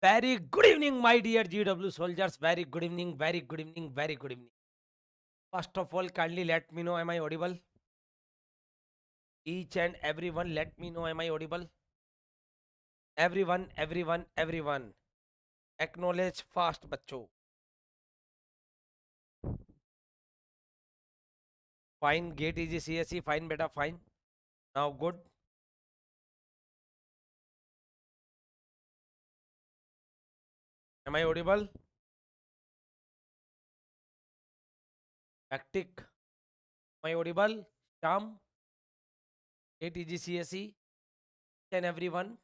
Very good evening, my dear GW soldiers. Very good evening, very good evening, very good evening. First of all, kindly let me know, am I audible? Each and everyone, let me know, am I audible? Everyone. Acknowledge fast, bachcho. Fine, gate easy CSE, fine, beta, fine. Now, good. Am I audible? Hectic. Am I audible? Sham, gate easy CSE, and everyone.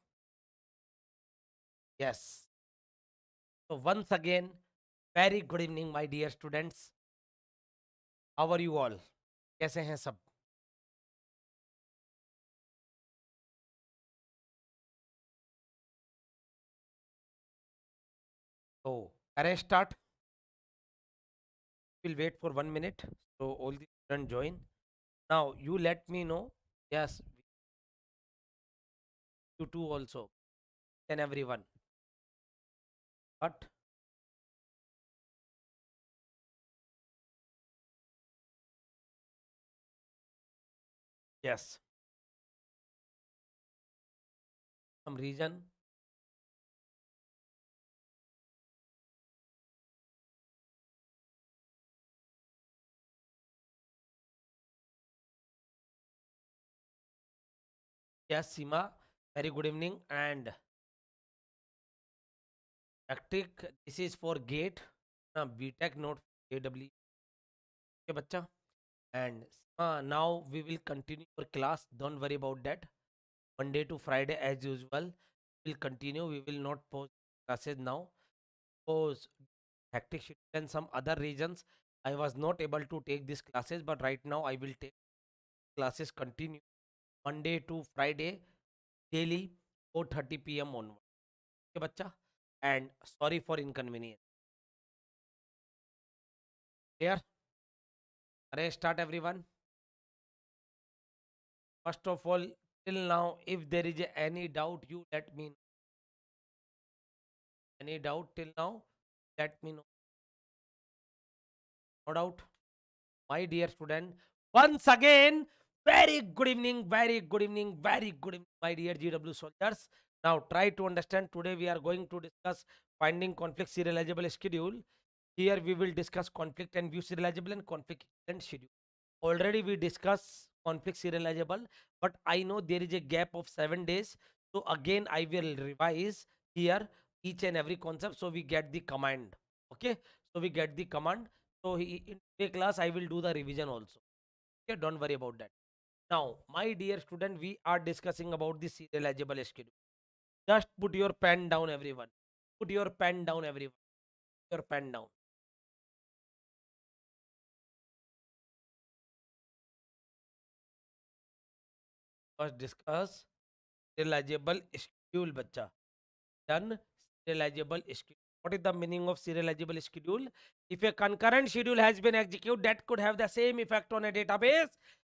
Yes. So, once again, very good evening, my dear students. How are you all? कैसे हैं सब? So, array start. We'll wait for 1 minute. So all the students join. Now you let me know. Yes, you too also. And everyone. But yes, some reason. Yes, Sima. Very good evening and tactic. This is for gate. BTech not AW. Okay, bacha. And now we will continue our class. Don't worry about that. Monday to Friday as usual. We'll continue. We will not pause classes now. Pause hectic schedule and some other reasons I was not able to take these classes, but right now I will take classes continue Monday to Friday daily 4:30 p.m. onward. Okay, bacha? And sorry for inconvenience. Clear? Array start everyone. First of all, till now, if there is any doubt, you let me know. Any doubt till now? Let me know. No doubt. My dear student, once again, very good evening, very good evening, very good evening, my dear GW soldiers. Now, try to understand. Today, we are going to discuss finding conflict serializable schedule. Here, we will discuss conflict and view serializable and conflict and schedule. Already, we discuss conflict serializable, but I know there is a gap of 7 days. So, again, I will revise here each and every concept so we get the command. Okay, so we get the command. So in today class, I will do the revision also. Okay, don't worry about that. Now, my dear student, we are discussing about the serializable schedule. Just put your pen down, everyone. Put your pen down, everyone. Your pen down. First discuss serializable schedule, bacha. Done. Serializable schedule. What is the meaning of serializable schedule? If a concurrent schedule has been executed, that could have the same effect on a database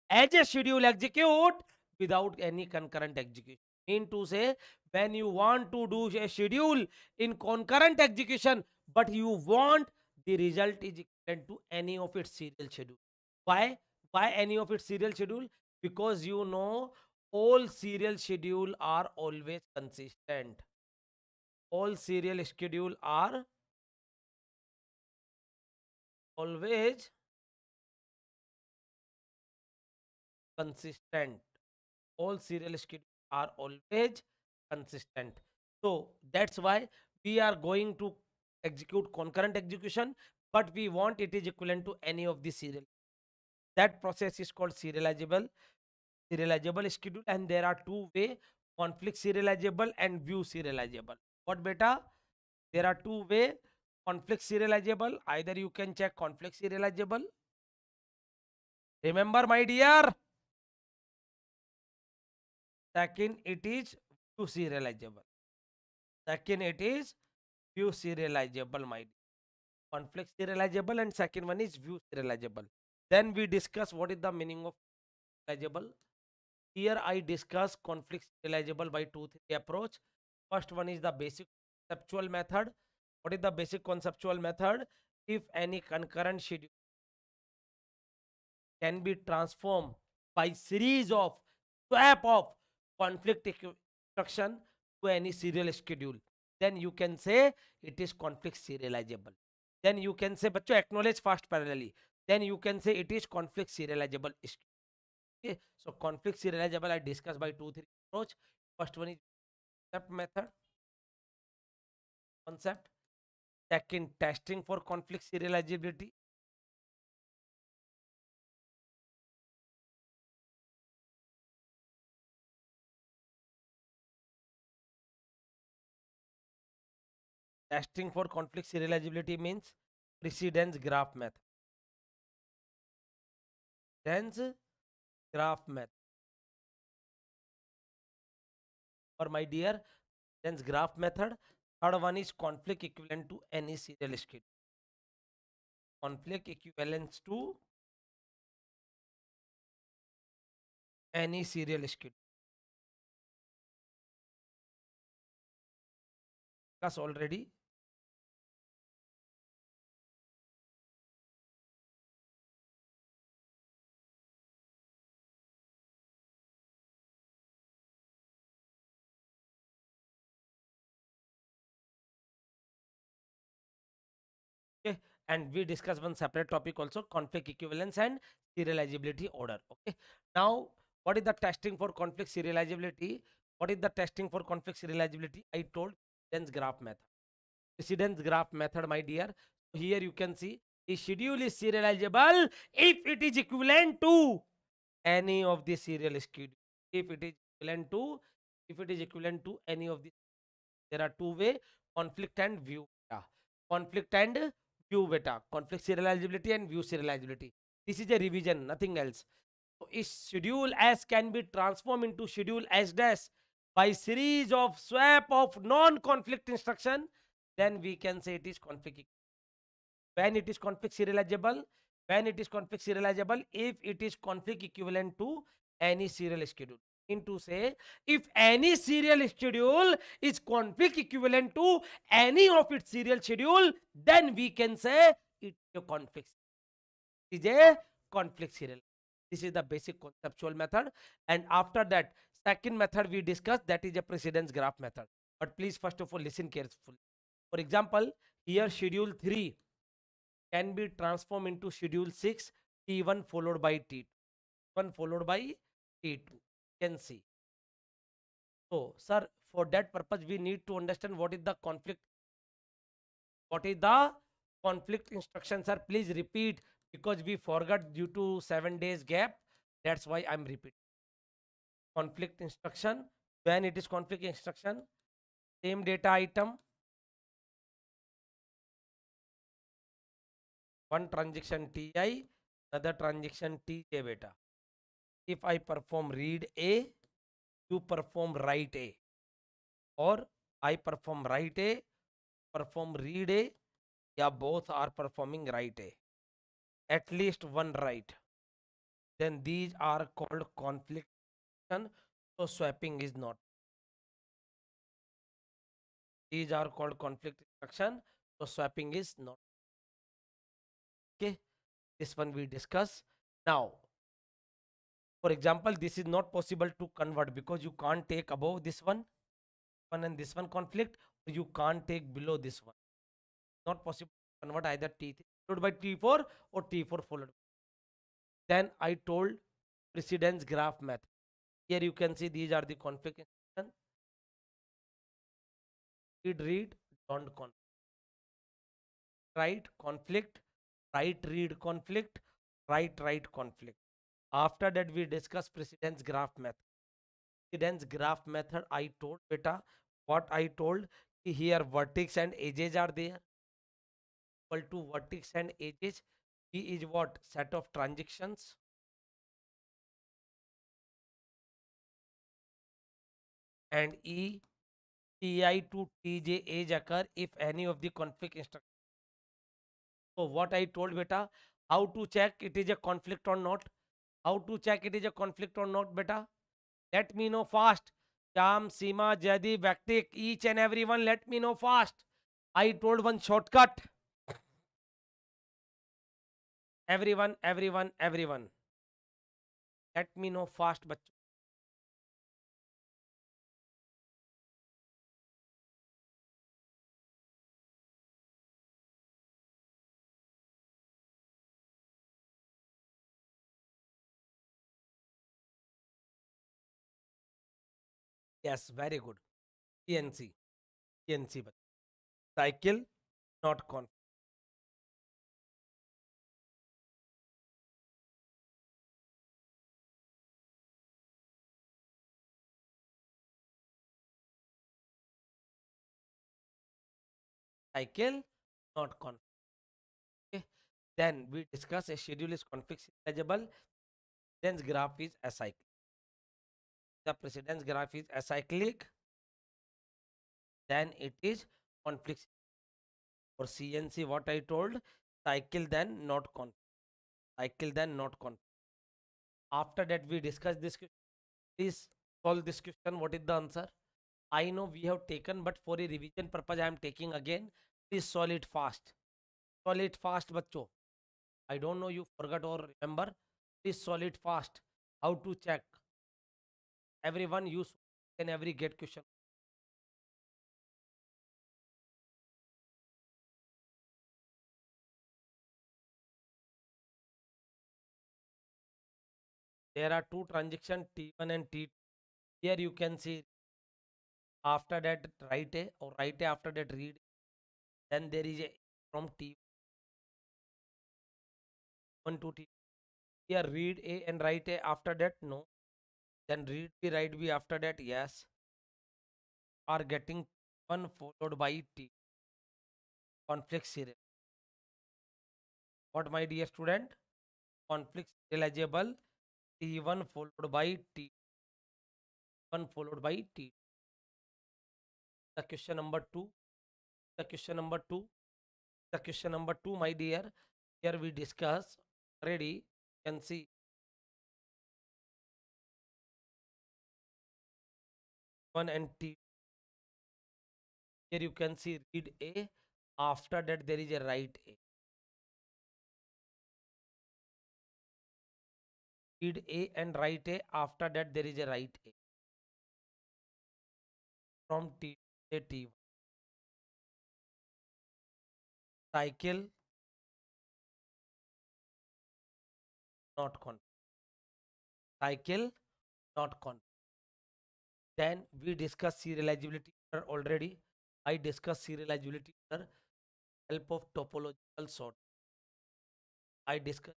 as a schedule execute without any concurrent execution. Mean to say, when you want to do a schedule in concurrent execution, but you want the result is equivalent to any of its serial schedule. Why? Why any of its serial schedule? Because you know all serial schedule are always consistent. All serial schedule are always consistent. All serial schedule are always consistent. So that's why we are going to execute concurrent execution, but we want it is equivalent to any of the serial. That process is called serializable schedule, and there are two way: conflict serializable and view serializable. What beta? There are two way: conflict serializable. Either you can check conflict serializable. Remember, my dear. Second, it is view serializable. Second, it is view serializable, my dear. Conflict serializable, and second one is view serializable. Then we discuss what is the meaning of serializable. Here I discuss conflict serializable by 2-3 approach. First one is the basic conceptual method. What is the basic conceptual method? If any concurrent schedule can be transformed by series of swap of conflict instruction to any serial schedule, then you can say it is conflict serializable. Then you can say, bachcho, acknowledge fast parallelly. Then you can say it is conflict serializable. Okay, so conflict serializable I discussed by 2 3 approach. First one is concept method, concept. Second, testing for conflict serializability. Testing for conflict serializability means precedence graph method. Precedence graph method. Or my dear, precedence graph method. Third one is conflict equivalent to any serial schedule. Conflict equivalence to any serial schedule. Because already. Okay, and we discuss one separate topic also, conflict equivalence and serializability order. Okay, now what is the testing for conflict serializability? What is the testing for conflict serializability? I told precedence graph method. Precedence graph method, my dear. Here you can see a schedule is serializable if it is equivalent to any of the serial schedule. If it is equivalent to, if it is equivalent to any of the, there are two way, conflict and view beta. Conflict and view beta. Conflict serializability and view serializability. This is a revision, nothing else. So is schedule S can be transformed into schedule S dash by series of swap of non-conflict instruction, then we can say it is conflict. When it is conflict serializable, when it is conflict serializable, if it is conflict equivalent to any serial schedule. To say, if any serial schedule is conflict equivalent to any of its serial schedule, then we can say it is a conflict. It is a conflict serial. This is the basic conceptual method. And after that, second method we discussed, that is a precedence graph method. But please first of all listen carefully. For example, here schedule 3 can be transformed into schedule 6, T1 followed by T2. 1 followed by T2. You can see. So, sir, for that purpose, we need to understand what is the conflict. What is the conflict instruction, sir? Please repeat, because we forgot due to 7 days gap. That's why I'm repeating. Conflict instruction. When it is conflict instruction, same data item, one transaction Ti, another transaction Tj beta. If I perform read A, you perform write A, or I perform write A, perform read A, yeah, both are performing write A, at least one write, then these are called conflict. So swapping is not. These are called conflict instruction, so swapping is not. Okay, this one we discuss. Now, for example, this is not possible to convert because you can't take above this one and this one conflict, or you can't take below this one. Not possible to convert either T3 followed by T4 or T4 followed. Then I told precedence graph method. Here you can see these are the conflict instructions. Read, don't conflict. Write conflict, read conflict, write conflict. After that we discuss precedence graph method. Precedence graph method I told beta, what I told, here vertex and edges are there. Equal to vertex and edges. P is what? Set of transactions. And E, Ti to Tj edge occur if any of the conflict instructions. So what I told beta, how to check it is a conflict or not? How to check it is a conflict or not, beta? Let me know fast. Sham, Seema, Jaydeep, Vectic, each and everyone, let me know fast. I told one shortcut. Everyone. Let me know fast, bachcho. Yes, very good. PNC, PNC, bachcho. Cycle, not con. Cycle, not con. Okay. Then we discuss a schedule is conflict serializable. Precedence graph is acyclic. The precedence graph is acyclic. Then it is conflict. For CNC, what I told, cycle then not conflict. Cycle then not conflict. After that, we discuss this. Please solve this question. What is the answer? I know we have taken, but for a revision purpose, I am taking again. Please solve it fast. Solve it fast, bachcho. I don't know you forgot or remember. Please solve it fast. How to check? Everyone use and every get question. There are two transactions T1 and T2. Here you can see after that write A or write A after that read. Then there is a from T1 to T. Here read A and write A after that no. Then read B, write B after that yes. Are getting one followed by T. Conflict serial. What my dear student? Conflict serializable T1 followed by T1 followed by T. The question number two. The question number two. The question number two, my dear. Here we discuss already. You can see one and T. Here you can see read A. After that there is a write A. Read A and write A. After that there is a write A. From T a T1. Cycle not con. Cycle not con. Then we discuss serializability already. I discuss serializability help of topological sort. I discuss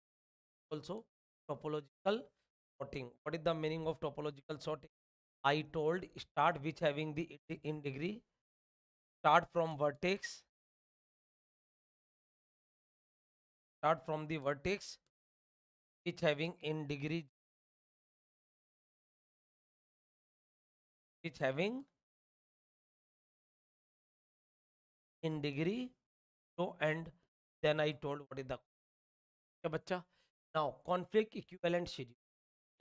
also topological sorting. What is the meaning of topological sorting? I told start which having the in degree, start from vertex, start from the vertex which having in degree, which having in degree. So and then I told what is the क्या बच्चा. Now conflict equivalent schedule.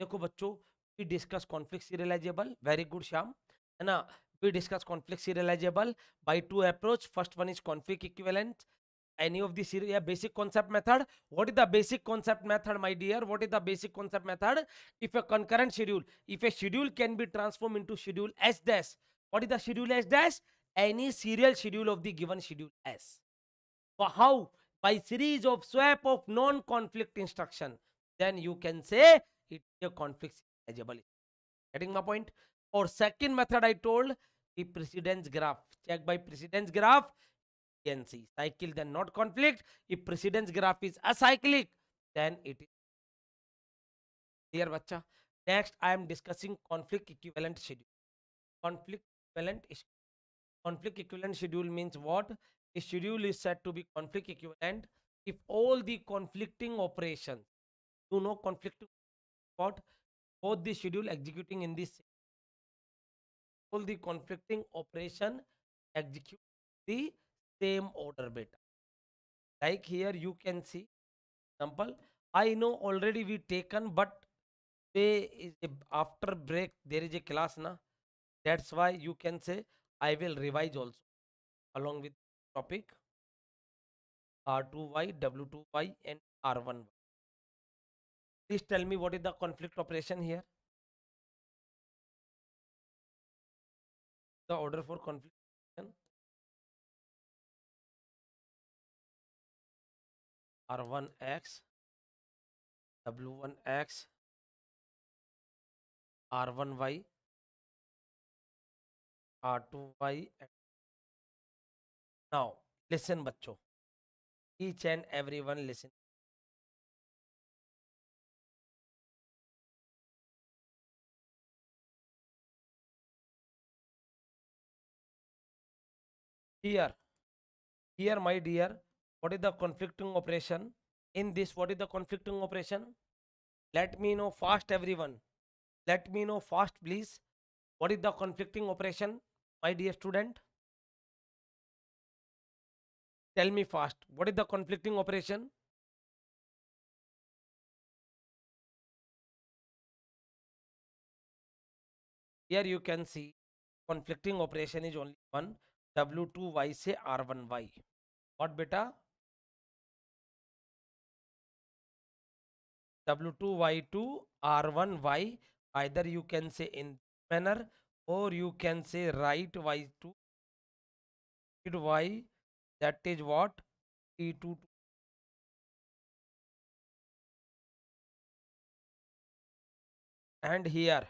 देखो बच्चों, we discuss conflict serializable. Very good Shyam, है ना. We discuss conflict serializable by two approach. First one is conflict equivalent. Any of the basic concept method. What is the basic concept method, my dear? What is the basic concept method? If a concurrent schedule, if a schedule can be transformed into schedule S dash. What is the schedule S dash? Any serial schedule of the given schedule S. How? By series of swap of non-conflict instruction. Then you can say it is a conflict serializable. Getting my point? Or second method I told, the precedence graph. Check by precedence graph. You can see cycle then not conflict. If precedence graph is acyclic, then it is clear, bacha. Next, I am discussing conflict equivalent schedule. Conflict equivalent conflict equivalent schedule means what? A schedule is said to be conflict equivalent if all the conflicting operations, you know, conflicting what? Both the schedule executing in this, all the conflicting operation execute the same order beta. Like here you can see example. I know already we taken, but they is after break there is a class na. That's why you can say I will revise also along with topic R2y, W2y, and R1y. Please tell me what is the conflict operation here. The order for conflict operation R1x, W1x, R1y, R2y. Now listen बच्चों, each and everyone listen. Here, here my dear, what is the conflicting operation? In this, what is the conflicting operation? Let me know fast everyone. Let me know fast please. What is the conflicting operation, my dear student? Tell me fast. What is the conflicting operation? Here you can see conflicting operation is only one. W2y से R1y. What beta? W2y to R1y. Either you can say in manner or you can say right y to y. That is what? T2. And here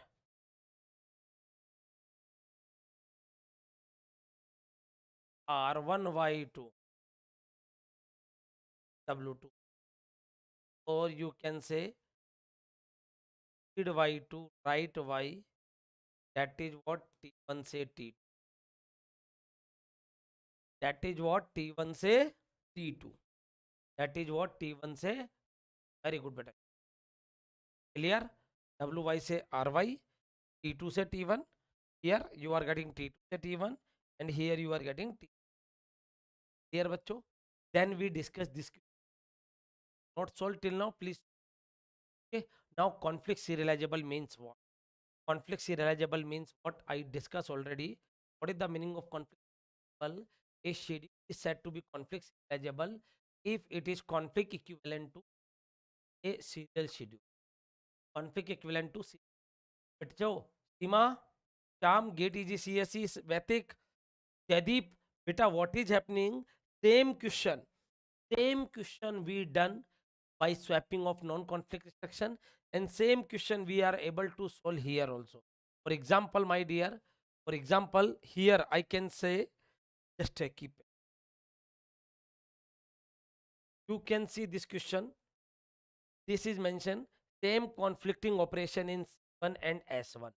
R1y2 W2. Or you can say y to right y. That is what T1 say T2. That is what T1 say T2. That is what T1 say. Very good beta. Clear? WY say RY, T2 say T1. Here you are getting T2 say T1 and here you are getting T. Clear बच्चों? Then we discuss this. Not solved till now, please. Okay. Now conflict serializable means what? Conflict serializable means what I discussed already. What is the meaning of conflict? A schedule is said to be conflict serializable if it is conflict equivalent to a serial schedule. Conflict equivalent to बच्चों Seema Shyam get easy C S C वैतिक Jaydeep beta what is happening, same question we done by swapping of non-conflict instruction and same question we are able to solve here also. For example my dear, for example here I can say just keep, you can see this question, this is mentioned same conflicting operation in C1 and S1,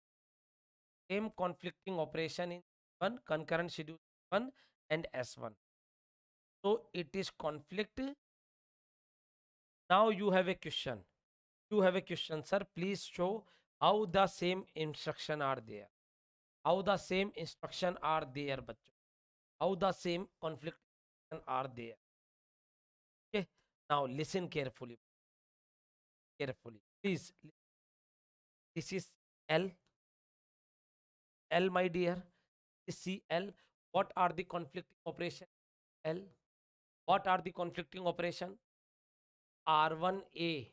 same conflicting operation in one concurrent schedule 1 and S1. So it is conflict. Now you have a question. You have a question, sir. Please show how the same instruction are there. How the same instruction are there, bachcho. How the same conflict are there. Okay. Now listen carefully. Carefully. Please. This is L. L, my dear. This is CL. What are the conflicting operation? L. What are the conflicting operation? R1A,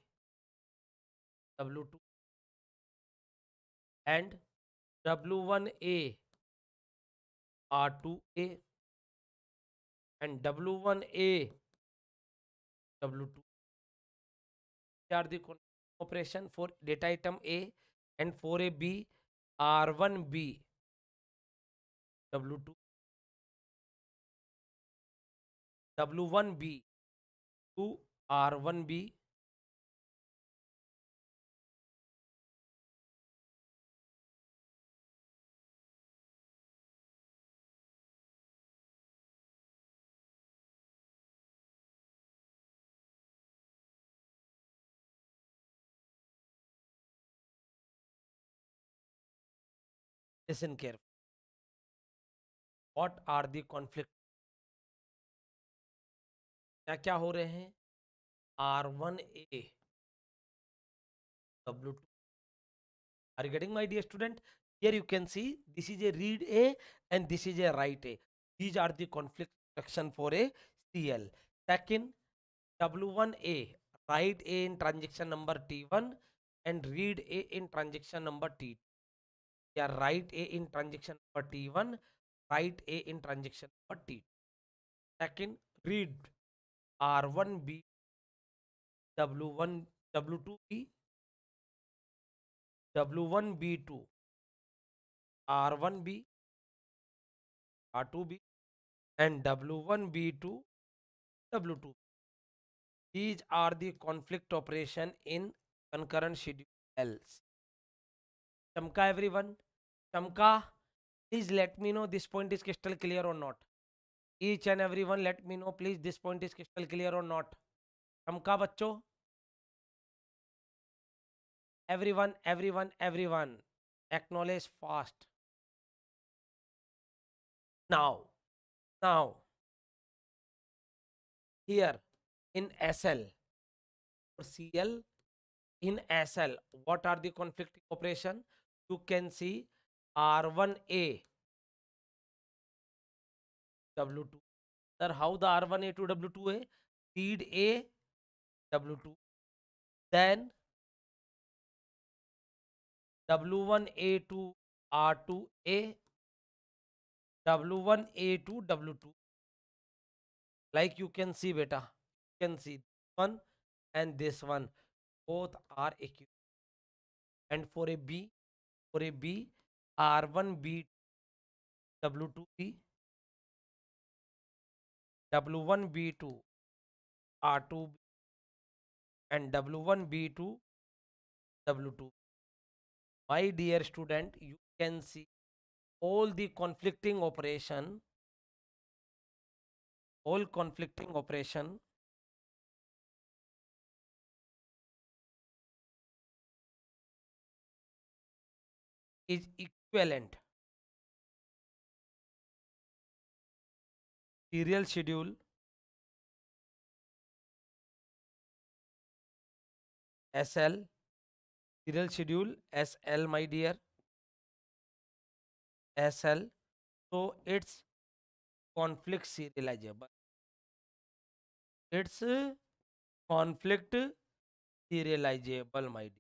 W2 and W1A, R2A and W1A, W2. They are the operation for data item A and for a B, R1B, W2, W1B to R1B. Listen carefully. What are the conflict? क्या क्या हो रहे हैं? R1A, W2. Are you getting, my dear student? Here you can see this is a read A and this is a write A. These are the conflict instruction for a CL. Second, W1A, write A in transaction number T1 and read A in transaction number T2. Yeah, write A in transaction number T1, write A in transaction number T2. Second, read R1B, W1, W2B, W1B2, R1B, R2B, and W1B2, W2. These are the conflict operation in concurrent schedule else. Chamka everyone? Chamka, please let me know this point is crystal clear or not. Each and everyone let me know please this point is crystal clear or not. Chamka bachcho? Everyone. Acknowledge fast. Now, here in SL or CL, in SL, what are the conflicting operation? You can see R1A, W2. Sir, how the R1A to W2A? Read A, W2. Then W1A to R2A, W1A to W2. Like you can see beta, you can see this one and this one, both are equivalent. And for a B, R1B, W2B, W1B2, R2B, and W1B2, W2. My dear student, you can see all the conflicting operation, all conflicting operation is equivalent. Serial schedule, SL, serial schedule, SL, my dear, SL. So it's conflict serializable. It's conflict serializable, my dear.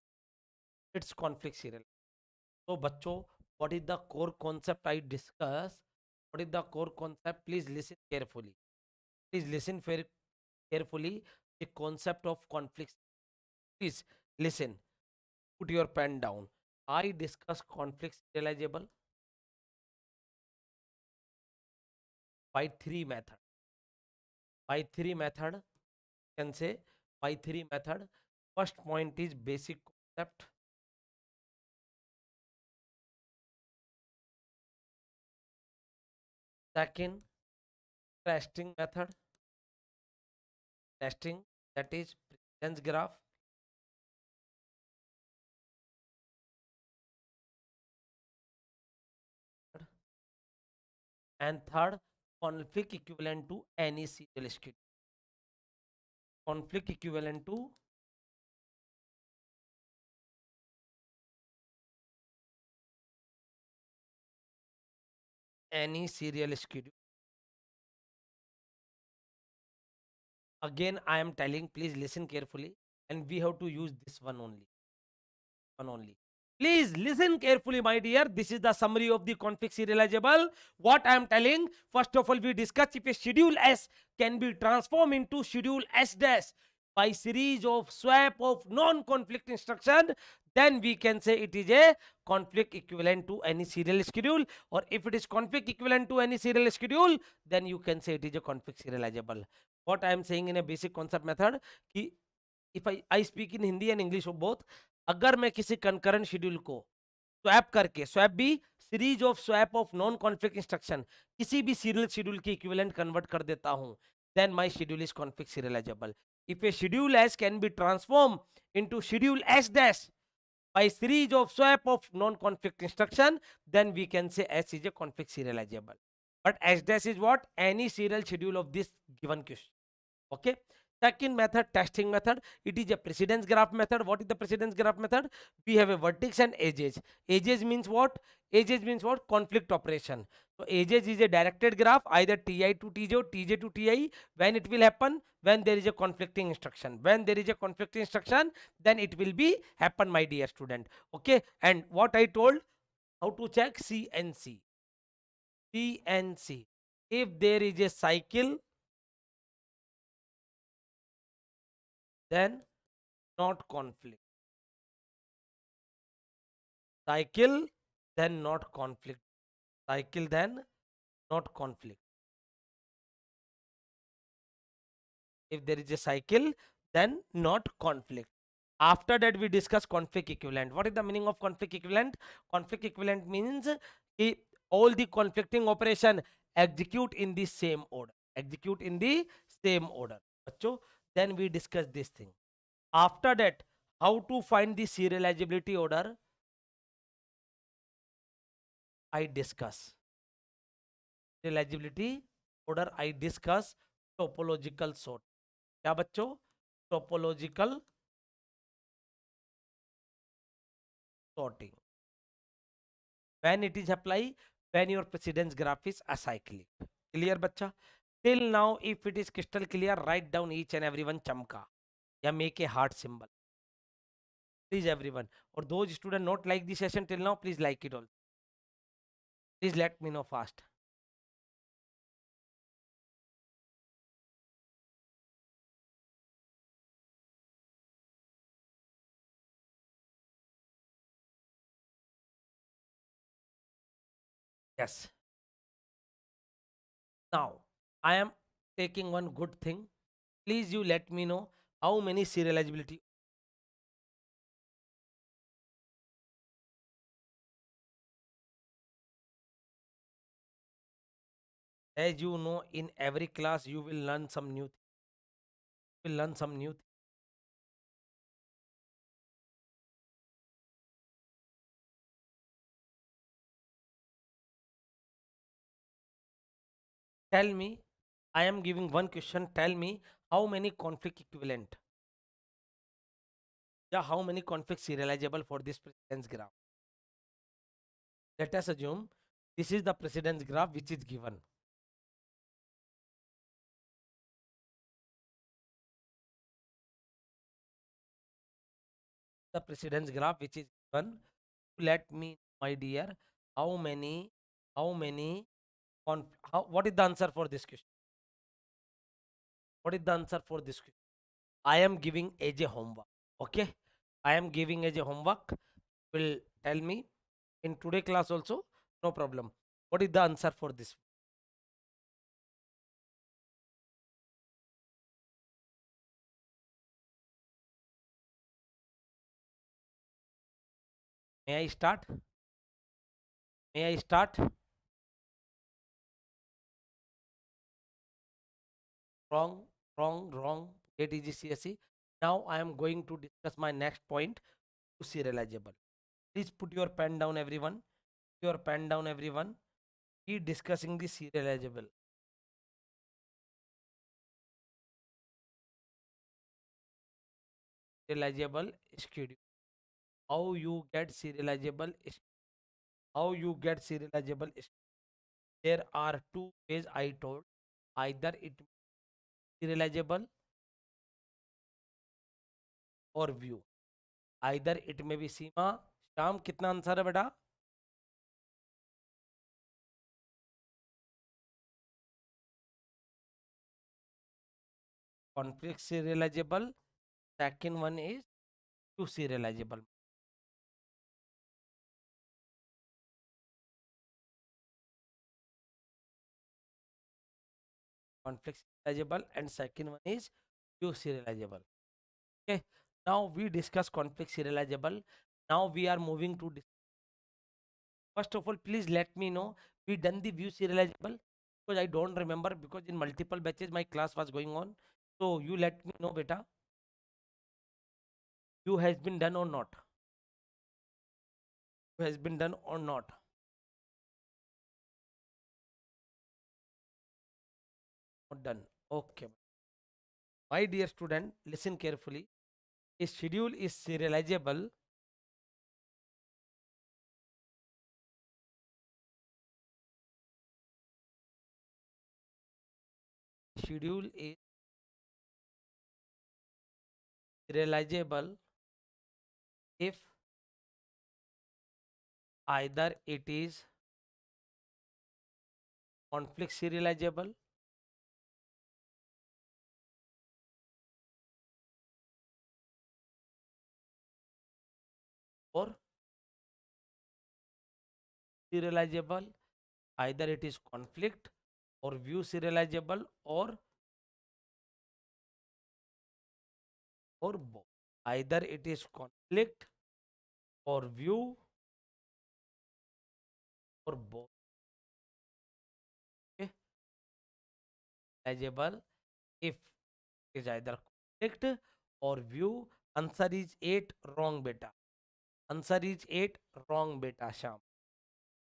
It's conflict serial. So, bachcho, what is the core concept I discuss? What is the core concept? Please listen carefully. Please listen very carefully. The concept of conflicts. Please listen. Put your pen down. I discuss conflicts serializable by three method. By three method, can say by three method. First point is basic concept. Second, testing method. Testing, that is precedence graph. And third, conflict equivalent to any serial schedule. Conflict equivalent to any serial schedule. Again, I am telling, please listen carefully, and we have to use this one only. One only. Please listen carefully, my dear. This is the summary of the conflict serializable. What I am telling, first of all, we discuss if a schedule S can be transformed into schedule S dash by series of swap of non-conflict instruction, then we can say it is a conflict equivalent to any serial schedule. Or if it is conflict equivalent to any serial schedule, then you can say it is a conflict serializable. What I am saying in a basic concept method, ki if I speak in Hindi and English of both, अगर मैं किसी concurrent schedule को swap करके, swap भी series of swap of non conflict instruction, किसी भी serial schedule के equivalent convert कर देता हूं, then my schedule is conflict serializable. If a schedule S can be transform into schedule S dash by series of swap of non-conflict instruction, then we can say S is a conflict serializable. But S dash is what? Any serial schedule of this given question. Okay. Second method, testing method. It is a precedence graph method. What is the precedence graph method? We have a vertex and edges. Edges means what? Edges means what? Conflict operation. So edges is a directed graph, either Ti to Tj or Tj to Ti. When it will happen? When there is a conflicting instruction. When there is a conflicting instruction, then it will be happen, my dear student. Okay. And what I told, how to check? CNC. CNC. If there is a cycle, then not conflict. Cycle, then not conflict. Cycle, then not conflict. If there is a cycle, then not conflict. After that, we discuss conflict equivalent. What is the meaning of conflict equivalent? Conflict equivalent means all the conflicting operation execute in the same order. Execute in the same order. Achcho, then we discuss this thing. After that, how to find the serializability order? I discuss. Serializability order I discuss. Topological sort. क्या बच्चों? Topological sorting. When it is applied, when your precedence graph is acyclic. Clear बच्चा? Till now, if it is crystal clear, write down each and every one chamka. या make a heart symbol. Please everyone. Or those students not like the session till now, please like it all. Please let me know fast. Yes. Now, I am taking one good thing. Please you let me know how many serializability. As you know, in every class you will learn some new. Will learn some new. Tell me, I am giving one question. Tell me how many conflict equivalent. Yeah, how many conflicts serializable for this precedence graph? Let us assume this is the precedence graph which is given. The precedence graph which is given. Let me, my dear, how many, how many, what is the answer for this question? What is the answer for this question? I am giving as a homework. Okay. I am giving as a homework. Will tell me in today class also. No problem. What is the answer for this? May I start? May I start? Wrong, wrong, wrong. Get easy CSE. Now I am going to discuss my next point to serializable. Please put your pen down, everyone. Put your pen down, everyone. Be discussing the serializable. Serializable schedule. How you get serializable? How you get serializable? There are two ways I told. Either it serializable or view. Either it may be सीमा. श्याम कितना answer है बेटा? Conflict serializable. Second one is view serializable. Conflict serializable and second one is view serializable. Okay. Now we discuss conflict serializable. Now we are moving to first of all, please let me know we done the view serializable because I don't remember because in multiple batches my class was going on. So you let me know, beta. View has been done or not? View has been done or not? Not done. Okay. My dear student, listen carefully. A schedule is serializable. Schedule is serializable if either it is conflict serializable or serializable, either it is conflict or view serializable or both. Either it is conflict or view or both. Okay, serializable if it is either conflict or view. Answer is 8, wrong beta. Answer is 8, wrong beta Sham.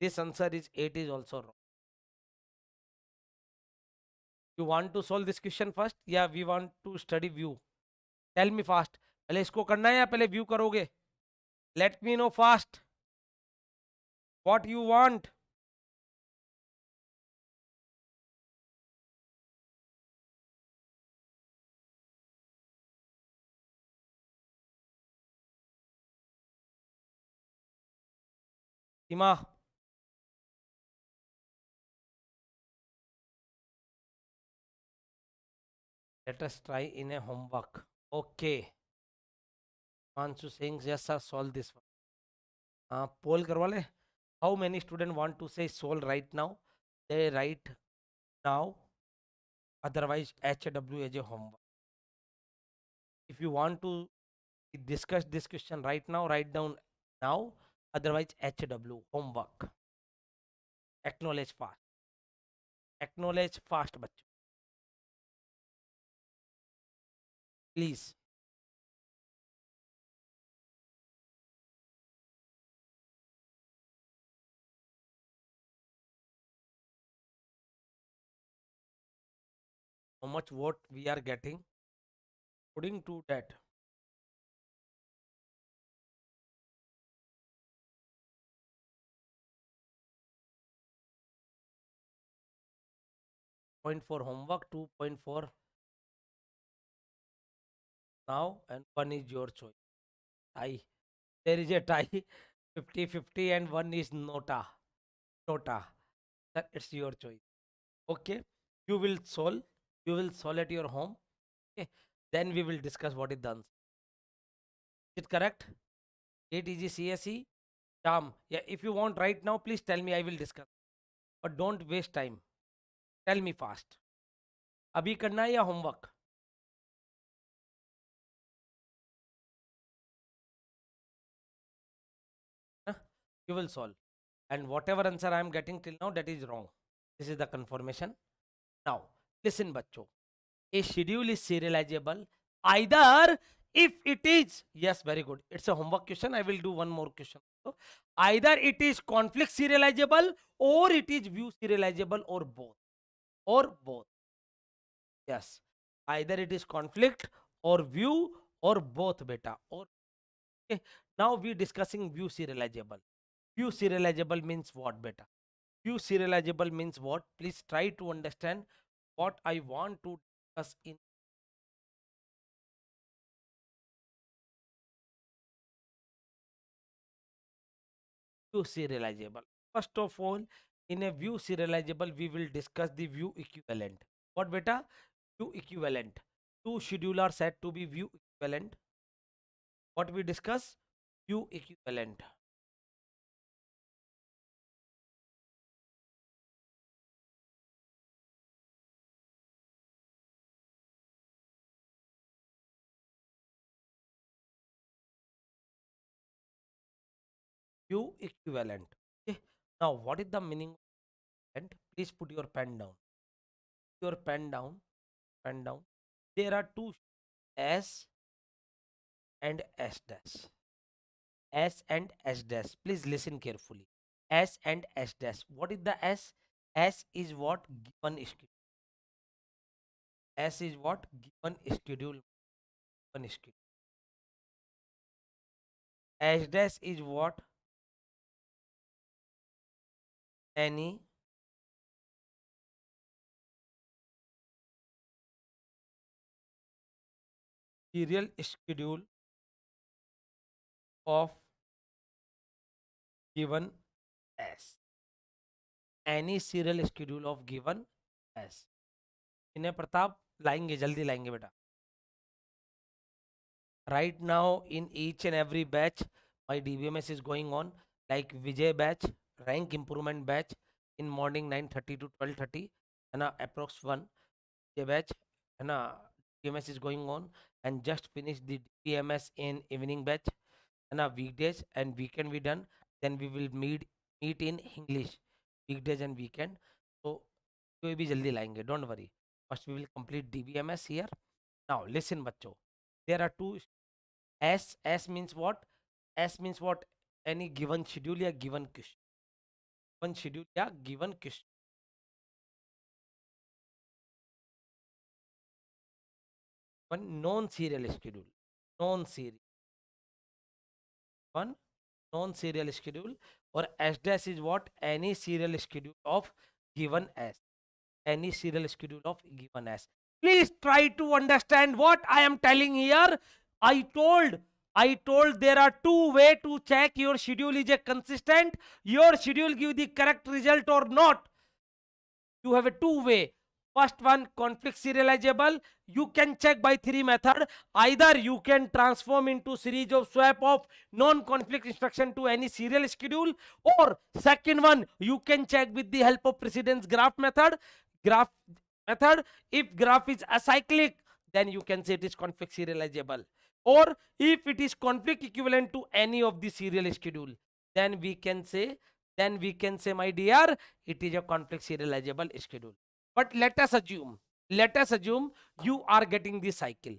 This answer is 8 is also wrong. You want to solve this question first? Yeah, we want to study view. Tell me fast. पहले इसको करना है या पहले view करोगे? Let me know fast what you want. Sima, let us try in a homework. Okay. Anshu saying yes sir, solve this one. Poll करवा ले. How many students want to say solve right now? They write now. Otherwise, HW as a homework. If you want to discuss this question right now, write down now. Otherwise, HW homework. Acknowledge fast. Acknowledge fast, बच्चों. Please. How much vote we are getting? According to that, 0.4 homework, 2.4 now, and 1 is your choice. Tie. There is a tie. 50-50 and 1 is nota. Nota. That it's your choice. Okay. You will solve. You will solve at your home. Okay. Then we will discuss what is the answer. Is it correct? 8 easy CSE. Sham. Yeah. If you want right now, please tell me. I will discuss. But don't waste time. Tell me fast. अभी करना है या homework? Huh? You will solve. And whatever answer I am getting till now, that is wrong. This is the confirmation. Now, listen, bacho. A schedule is serializable either if it is, yes, very good. It's a homework question. I will do one more question. So, either it is conflict serializable or it is view serializable or both. Or both. Yes. Either it is conflict or view or both, beta. Or okay. Now we discussing view serializable. View serializable means what, beta? View serializable means what? Please try to understand what I want to discuss in view serializable. First of all, in a view serializable, we will discuss the view equivalent. What, beta? View equivalent. Two schedules are said to be view equivalent. What we discuss? View equivalent. View equivalent. Okay. Now, what is the meaning? And please put your pen down. Your pen down. Pen down. There are two S and S dash. S and S dash. Please listen carefully. S and S dash. What is the S? S is what? Given schedule. S is what? Given schedule. Given schedule. S dash is what? Any serial schedule of given S. Any serial schedule of given S. इन्हें प्रताप लाएंगे, जल्दी लाएंगे बेटा. Right now in each and every batch my DBMS is going on, like Vijay batch, rank improvement batch in morning 9:30 to 12:30, and approx 1 Vijay batch, and DBMS is going on, and just finished the DBMS in evening batch, and weekdays and weekend we done. Then we will meet in English weekdays and weekend. So ये भी जल्दी लाएंगे, don't worry. First we will complete DBMS here. Now listen बच्चों, there are two. S means what? S means what? Any given schedule या given question. Given schedule या given question. One non-serial schedule. Non-serial. One non-serial schedule, or S dash is what? Any serial schedule of given S. Any serial schedule of given S. Please try to understand what I am telling here. I told there are two way to check your schedule is a consistent. Your schedule give the correct result or not. You have a two way. First one, conflict serializable. You can check by three method. Either you can transform into series of swap of non-conflict instruction to any serial schedule, or second one, you can check with the help of precedence graph method. Graph method. If graph is acyclic, then you can say it is conflict serializable. Or if it is conflict equivalent to any of the serial schedule, then we can say, my dear, it is a conflict serializable schedule. But let us assume you are getting the cycle.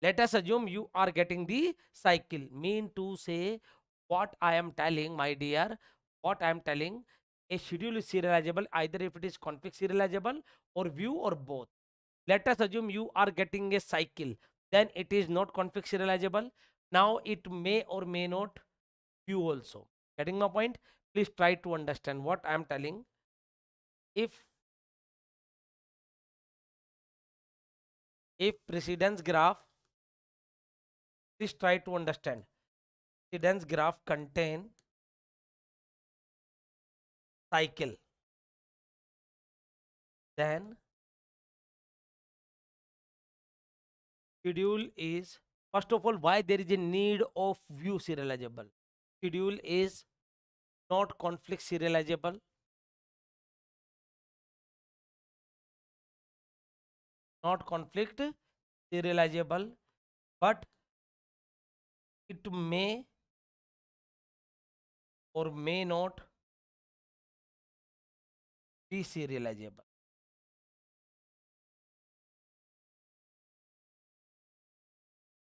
Let us assume you are getting the cycle. Mean to say, what I am telling, my dear, what I am telling, a schedule is serializable either if it is conflict serializable or view or both. Let us assume you are getting a cycle, then it is not conflict serializable. Now it may or may not view also. Getting my point? Please try to understand what I am telling. If precedence graph, please try to understand, precedence graph contain cycle, then schedule is, first of all, why there is a need of view serializable. Schedule is not conflict serializable, not conflict serializable, but it may or may not be serializable.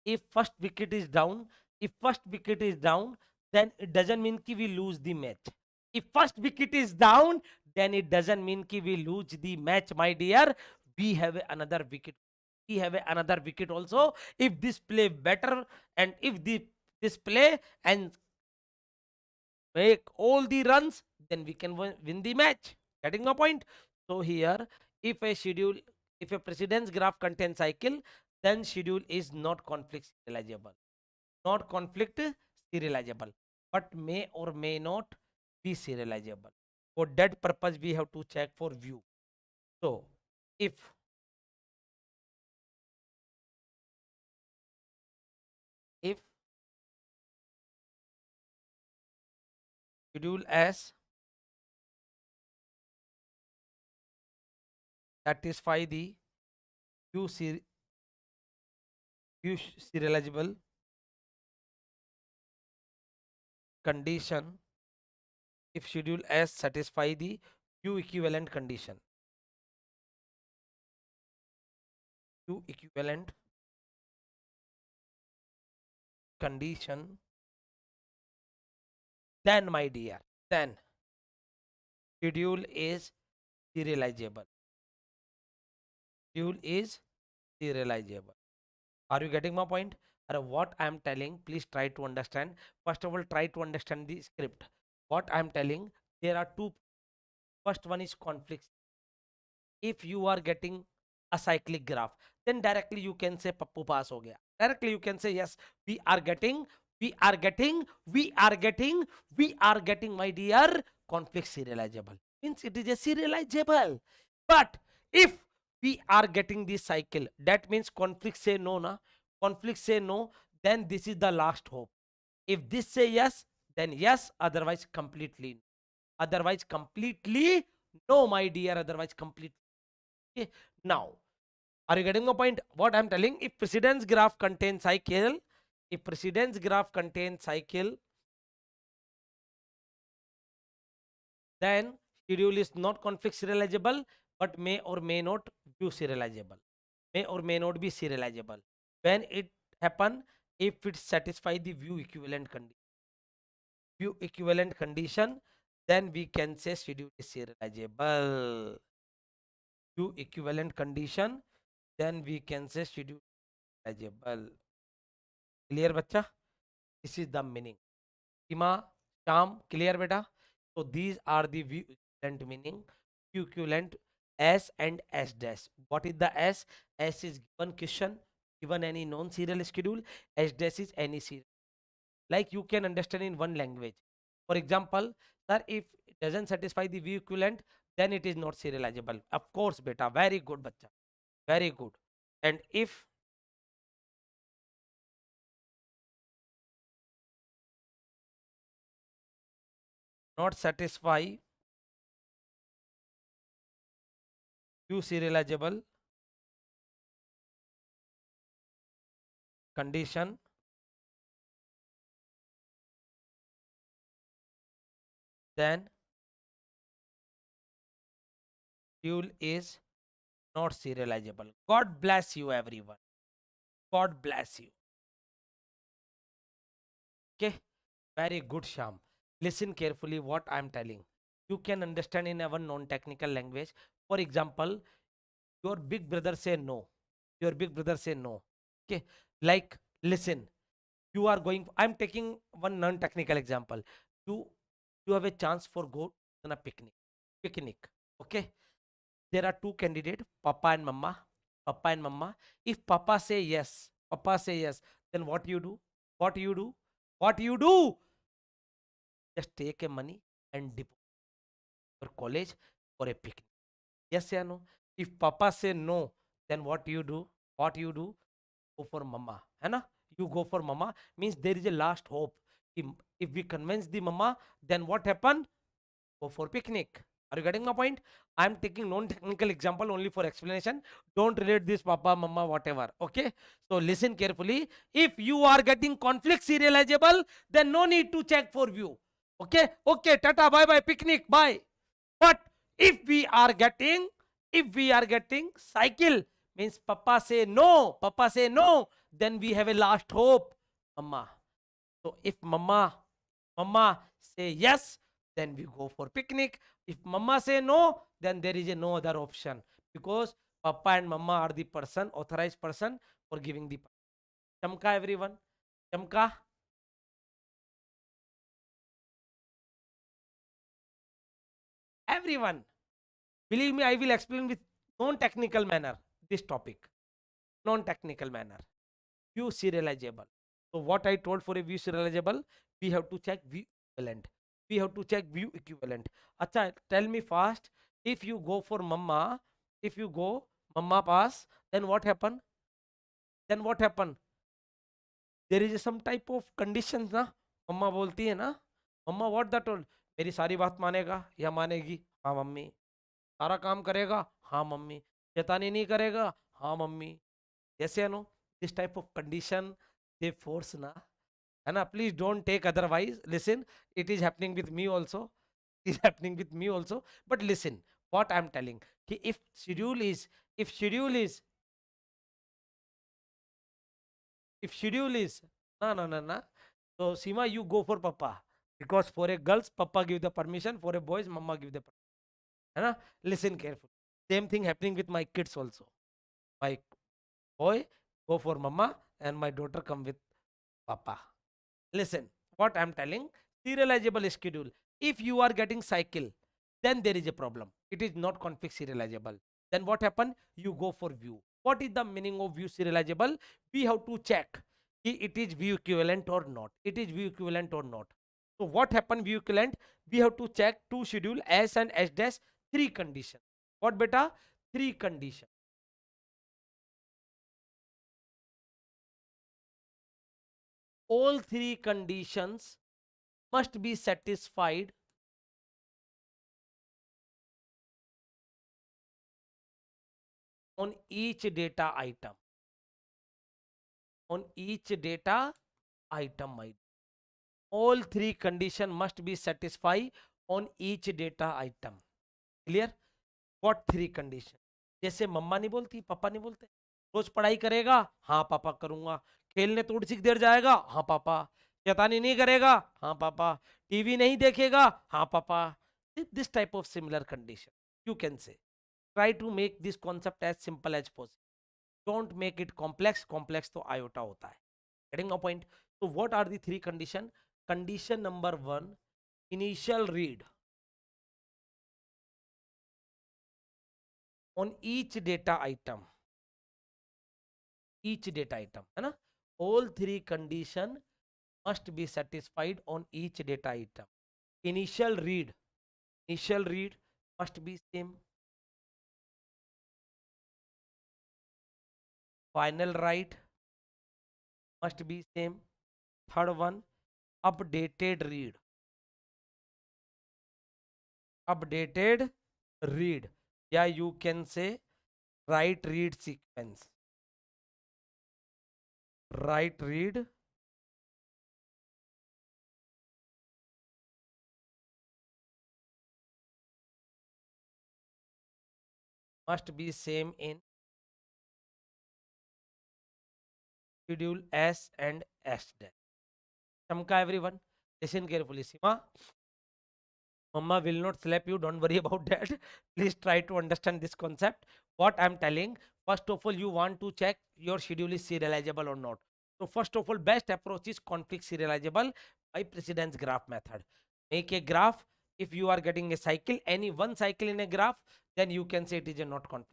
If first wicket is down, then it doesn't mean ki we lose the match. If first wicket is down, then it doesn't mean ki we lose the match, my dear. We have another wicket. We have another wicket also. If this play better, and if this play and make all the runs, then we can win the match. Getting my point? So here, if a precedence graph contains cycle, then schedule is not conflict serializable. Not conflict serializable, but may or may not be serializable. For that purpose, we have to check for view. So, if schedule S satisfy the view serializable condition, if schedule S satisfy the view equivalent condition, view equivalent condition, then my dear, then schedule is serializable. Schedule is serializable. Are you getting my point? Or what I am telling, please try to understand. First of all, try to understand the script. What I am telling, there are two. First one is conflicts. If you are getting a cyclic graph, then directly you can say Pappu pass ho gaya. Directly you can say yes, we are getting, we are getting, we are getting, we are getting, my dear, conflict serializable. Means it is a serializable. But if we are getting this cycle, that means conflict say no, na? Conflict say no, then this is the last hope. If this say yes, then yes, otherwise completely no. Otherwise completely no, my dear, otherwise completely. Okay. Now, are you getting my point? What I'm telling, if precedence graph contains cycle, if precedence graph contains cycle, then schedule is not conflict serializable, but may or may not view serializable. May or may not be serializable. When it happen, if it satisfy the view equivalent condition, then we can say schedule is serializable. View equivalent condition, then we can say schedule is serializable. Clear, bacha? This is the meaning. Sima, Sham, clear beta? So these are the view equivalent meaning. View equivalent S and S dash. What is the S? S is given question, given any non-serial schedule. S dash is any serial. Like you can understand in one language. For example, sir, if it doesn't satisfy the view equivalent, then it is not serializable. Of course, beta. Very good, bacha. Very good. And if not satisfy view serializable condition, then schedule is not serializable. God bless you, everyone. God bless you. Okay, very good, Sham. Listen carefully what I'm telling. You can understand in our non-technical language. For example, your big brother say no. Your big brother say no. Okay, like listen. You are going. I'm taking one non-technical example. You you have a chance for go on a picnic. Picnic. Okay. There are two candidates, Papa and Mama. Papa and Mama. If Papa say yes, then what you do? What you do? What you do? Just take a money and dip your college for a picnic. Yes or no? If Papa say no, then what you do? What you do? Go for Mama. है ना? You go for Mama means there is a last hope. If we convince the Mama, then what happen? Go for picnic. Are you getting my point? I'm taking non-technical example only for explanation. Don't relate this papa, mama, whatever. Okay. So listen carefully. If you are getting conflict serializable, then no need to check for view. Okay. Okay. Tata. Bye bye. Picnic. Bye. But if we are getting cycle, means papa say no, then we have a last hope, mama. So if mama say yes, then we go for picnic. If mama say no, then there is a no other option, because papa and mama are the person, authorized person for giving the. Chamka, everyone. Chamka. Everyone. Believe me, I will explain with non-technical manner this topic. Non-technical manner. View serializable. So what I told, for a view serializable, we have to check view equivalent. We have to check view equivalent. Acha, tell me fast. If you go for mama, if you go mama pass, then what happen? Then what happen? There is some type of conditions ना. मम्मा बोलती है ना, मम्मा what that told, मेरी सारी बात मानेगा या मानेगी? हाँ मम्मी. सारा काम करेगा? हाँ मम्मी. शैतानी नहीं करेगा? हाँ mummy. Yes or no? This type of condition they force na. And please don't take otherwise. Listen, it is happening with me also. It is happening with me also. But listen, what I'm telling. If schedule is, if schedule is, if schedule is, no, no, no, no. So Sima, you go for Papa. Because for a girls, Papa give the permission. For a boys, Mama give the permission. है ना? Listen carefully. Same thing happening with my kids also. My boy go for mama and my daughter come with papa. Listen, what I'm telling, serializable schedule. If you are getting cycle, then there is a problem. It is not config serializable. Then what happen? You go for view. What is the meaning of view serializable? We have to check it is view equivalent or not. It is view equivalent or not. So what happen view equivalent? We have to check two schedule S and S dash, three condition. What beta? Three condition. All three conditions must be satisfied on each data item. On each data item. All three condition must be satisfied on each data item. Clear? What three condition? जैसे मम्मा नहीं बोलती, पापा नहीं बोलते, रोज पढ़ाई करेगा, हाँ पापा करूंगा, खेलने थोड़ी सी देर जाएगा, हाँ पापा, शैतानी नहीं करेगा, हाँ पापा, टीवी नहीं देखेगा, हाँ पापा. This type of similar condition you can say. Try to make this concept as simple as possible. Don't make it complex. Complex तो iota होता है. Getting my point? So what are the three condition? Condition number one, initial read on each data item. Each data item, है ना? All three condition must be satisfied on each data item. Initial read must be same. Final write must be same. Third one, updated read. Yeah, you can say write read sequence. Write read must be same in schedule S and S dash. Shamka everyone, listen carefully. Sima, Mama will not slap you, don't worry about that. Please try to understand this concept. What I'm telling, first of all, you want to check your schedule is serializable or not. So first of all, best approach is config serializable by precedence graph method. Make a graph. If you are getting a cycle, any one cycle in a graph, then you can say it is a not config.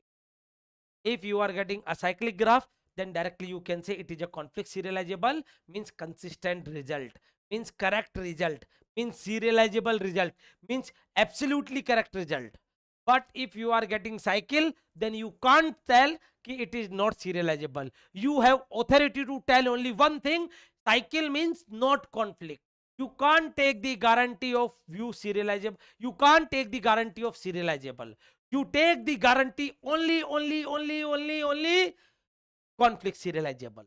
If you are getting a cyclic graph, then directly you can say it is a config serializable, means consistent result, means correct result, means serializable result, means absolutely correct result. But if you are getting cycle, then you can't tell ki it is not serializable. You have authority to tell only one thing: cycle means not conflict. You can't take the guarantee of view serializable. You can't take the guarantee of serializable. You take the guarantee only conflict serializable.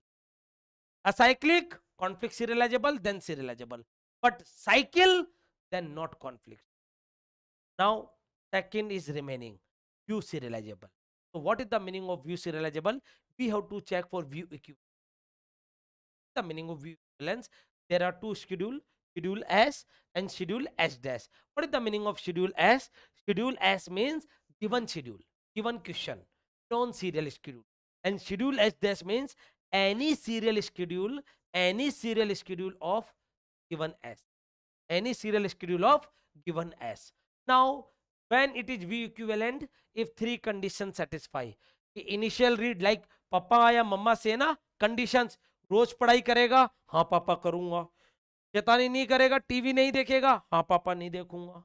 Acyclic, conflict serializable, then serializable. But cycle, then not conflict. Now, second is remaining, view serializable. So what is the meaning of view serializable? We have to check for view equivalence. The meaning of view equivalence, there are two schedule S and schedule S dash. What is the meaning of schedule S? Schedule S means given schedule, given question, non-serial schedule. And schedule S dash means any serial schedule of given S. Any serial schedule of given S. Now, when it is view equivalent, if three conditions satisfy, initial read like papa या mama से ना conditions, रोज पढ़ाई करेगा, हाँ पापा करूंगा, शैतानी नहीं करेगा, टीवी नहीं देखेगा, हाँ पापा नहीं देखूंगा,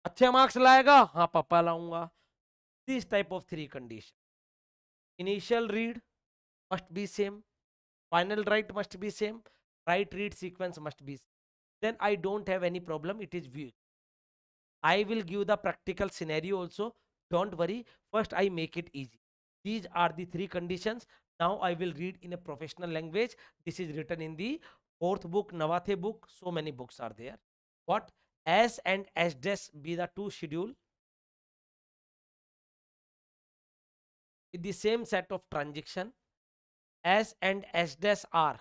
अच्छे मार्क्स लाएगा, हाँ पापा लाऊंगा. This type of three condition. Initial read must be same, final write must be same, write read sequence must be same. Then I don't have any problem, it is view. I will give the practical scenario also, don't worry, first I make it easy. These are the three conditions. Now I will read in a professional language. This is written in the fourth book, Navathe book. So many books are there. What? S and S dash be the two schedule with the same set of transaction. S and S dash are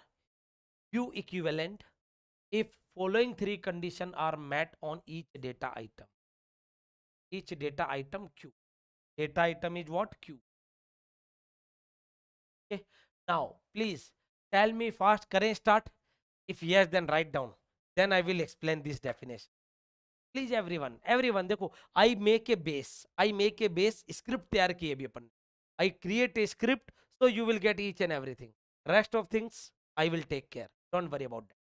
view equivalent if following three conditions are met on each data item. Each data item Q. Data item is what? Q. Okay. Now, please tell me fast. Current start. If yes, then write down. Then I will explain this definition. Please everyone देखो, I make a base script तैयार की अभी अपन. I create a script, so you will get each and everything. Rest of things I will take care. Don't worry about that.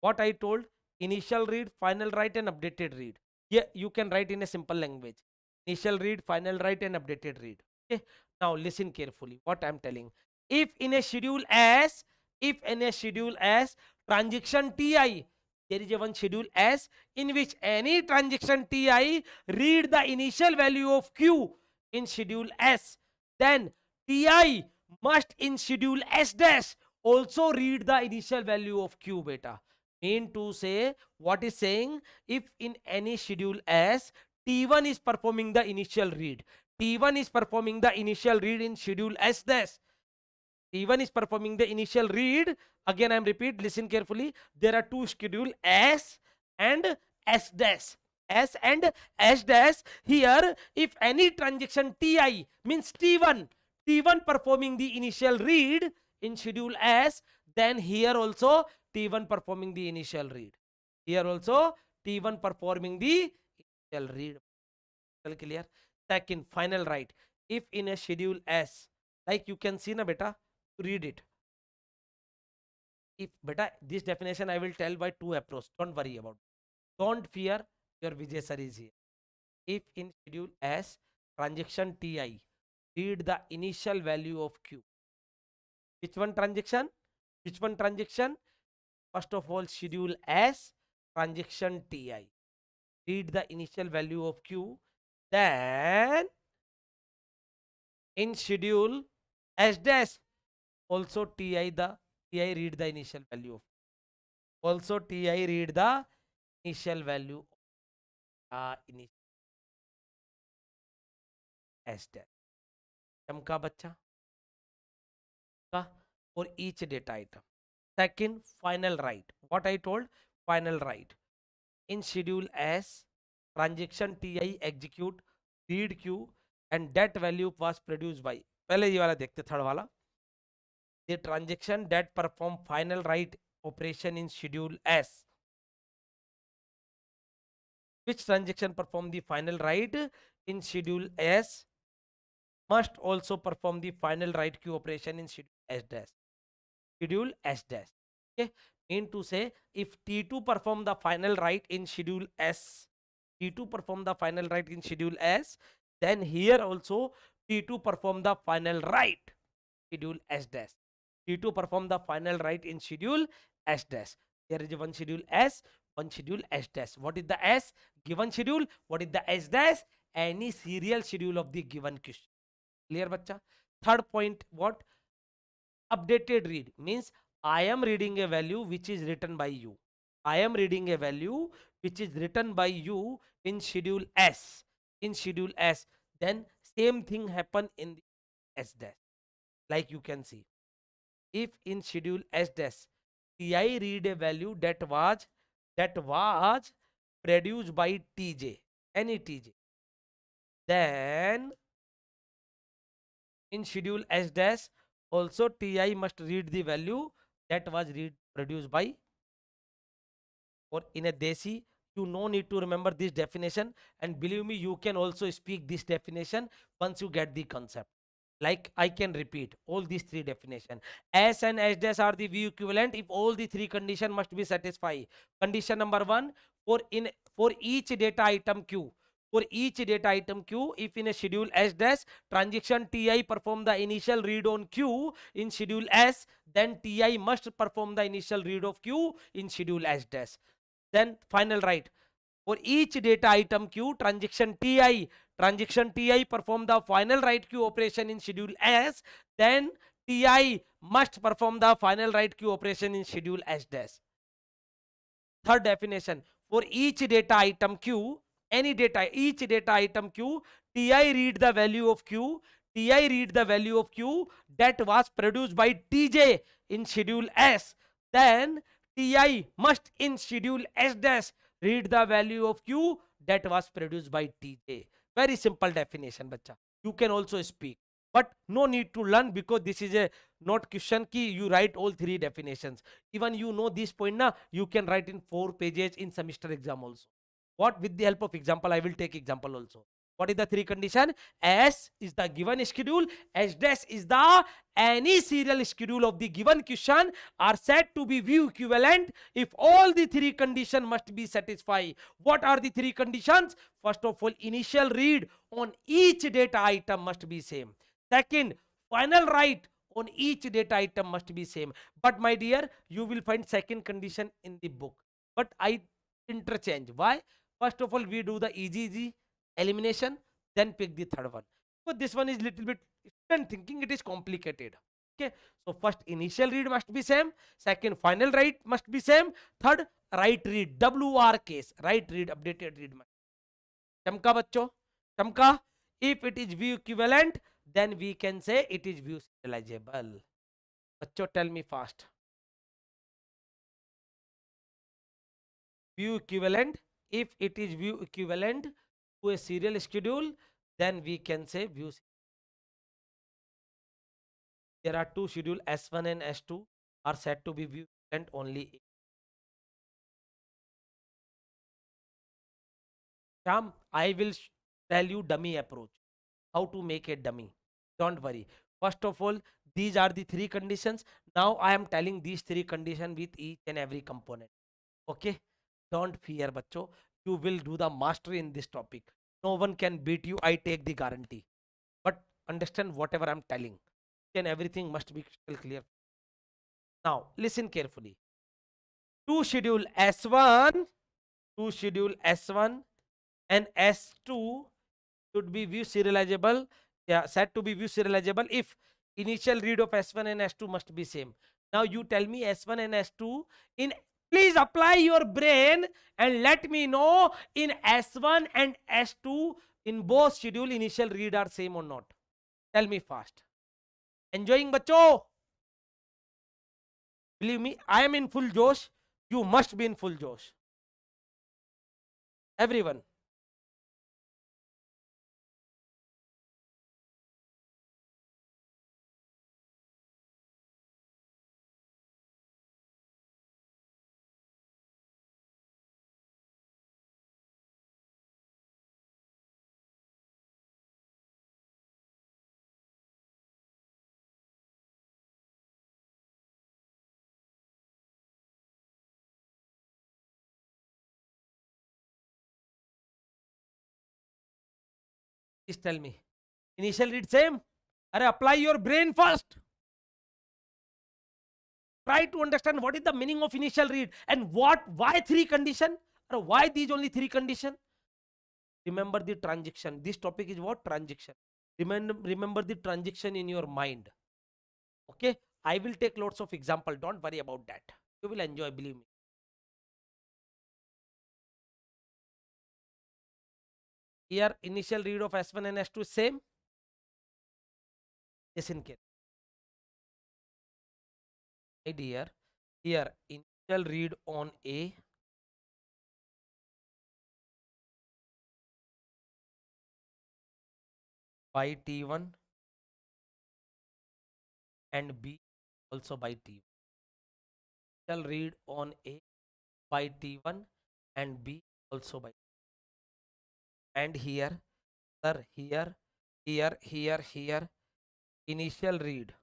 What I told, initial read, final write and updated read. Yeah, you can write in a simple language. Initial read, final write and updated read. Okay. Now listen carefully what I'm telling. If in a schedule as, transaction Ti, there is a one schedule as in which any transaction Ti read the initial value of Q in schedule S, then Ti must in schedule S dash also read the initial value of Q beta. Mean to say, what is saying, if in any schedule S, T1 is performing the initial read. T1 is performing the initial read in schedule S dash. T1 is performing the initial read. Again, I am repeat, listen carefully. There are two schedule S and S dash. S and S dash. Here, if any transaction Ti means T1 performing the initial read in schedule S, then here also T1 performing the initial read. Here also T1 performing the initial read. Clear? Second, final write. If in a schedule S, like you can see na beta, read it. If beta, this definition I will tell by two approach. Don't worry about it. Don't fear, your Vijay sir is here. If in schedule S, transaction Ti read the initial value of Q. Which one transaction? Which one transaction? First of all, schedule S, transaction Ti. Read the initial value of Q. Then in schedule S dash, also Ti read the initial value of. Also Ti read the initial value of initial S dash. चमका बच्चा का for each data item. Second, final write. What I told, final write. In schedule S, transaction Ti execute read Q and that value was produced by. पहले ये वाला देखते, third वाला. The transaction that perform final write operation in schedule S. Which transaction perform the final write in schedule S must also perform the final write Q operation in schedule S dash. Schedule S dash. Okay. Mean to say, if T2 perform the final write in schedule S, T2 perform the final write in schedule S, then here also T2 perform the final write schedule S dash. T2 perform the final write in schedule S dash. There is one schedule S, one schedule S dash. What is the S? Given schedule. What is the S dash? Any serial schedule of the given question. Clear, bacha? Third point, what? Updated read means I am reading a value which is written by you. I am reading a value which is written by you in schedule S. In schedule S. Then same thing happen in the S dash. Like you can see. If in schedule S dash, Ti read a value that was produced by Tj, any Tj, then in schedule S dash also Ti must read the value that was produced by, or in a desi, you no need to remember this definition, and believe me, you can also speak this definition once you get the concept. Like I can repeat all these three definitions. S and S dash are the V equivalent if all the three conditions must be satisfied. Condition number one, for each data item Q. For each data item Q, if in a schedule S dash, transaction Ti perform the initial read on Q in schedule S, then Ti must perform the initial read of Q in schedule S dash. Then final write. For each data item Q, transaction Ti perform the final write Q operation in schedule S, then Ti must perform the final write Q operation in schedule S dash. Third definition, for each data item Q, each data item Q, Ti read the value of Q, that was produced by Tj in schedule S, then Ti must in schedule S dash read the value of Q that was produced by Tj. Very simple definition, bacha. You can also speak. But no need to learn, because this is a not question key. You write all three definitions. Even you know this point now, you can write in 4 pages in semester exam also. What? With the help of example, I will take example also. What is the three condition? S is the given schedule. S dash is the any serial schedule of the given question are said to be view equivalent if all the three conditions must be satisfied. What are the three conditions? First of all, initial read on each data item must be same. Second, final write on each data item must be same. But my dear, you will find second condition in the book. But I interchange. Why? First of all, we do the easy elimination, then pick the third one. So this one is little bit student thinking it is complicated. Okay. So first initial read must be same. Second final write must be same. Third write read WR case. Write read updated read. चमका बच्चों, चमका. If it is view equivalent, then we can say it is view serializable. बच्चों, tell me fast. View equivalent. If it is view equivalent to a serial schedule, then we can say view. There are two schedule S1 and S2 are said to be view equivalent only. Sham, I will tell you dummy approach. How to make a dummy. Don't worry. First of all, these are the three conditions. Now I am telling these three conditions with each and every component. Okay? Don't fear, bacho. You will do the mastery in this topic. No one can beat you. I take the guarantee. But understand whatever I'm telling. And everything must be crystal clear. Now, listen carefully. To schedule S1, to schedule S1 and S2 should be view serializable. Yeah, said to be view serializable if initial read of S1 and S2 must be same. Now you tell me S1 and S2 in, please apply your brain and let me know in S1 and S2 in both schedule initial read are same or not. Tell me fast. Enjoying bacho? Believe me, I am in full josh. You must be in full josh. Everyone. Please tell me. Initial read same? Are apply your brain first. Try to understand what is the meaning of initial read and why three condition or why these only three condition. Remember the transaction. This topic is what? Transaction. Remember the transaction in your mind. Okay. I will take lots of example. Don't worry about that. You will enjoy, believe me. Here initial read of S1 and S2 is same. Listen carefully. My dear, here initial read on A by T1 and B also by T1. Shall read on A by T1 and B also by. And here, sir, here, initial read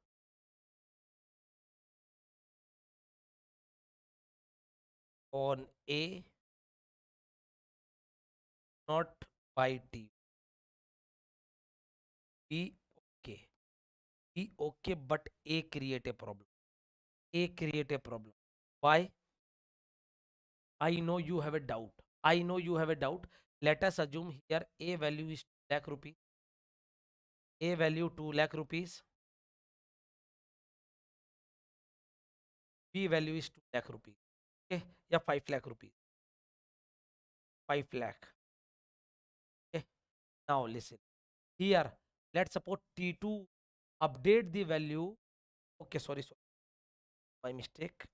on A, not by T. B okay. B okay, but A create a problem. A create a problem. Why? I know you have a doubt. I know you have a doubt. Let us assume here A value is 2 lakh rupees. A value 2 lakh rupees. B value is 2 lakh rupees. Okay. Yeah, 5 lakh rupees. 5 lakh. Okay. Now listen. Here, let's suppose T2 update the value. Okay, sorry, my mistake.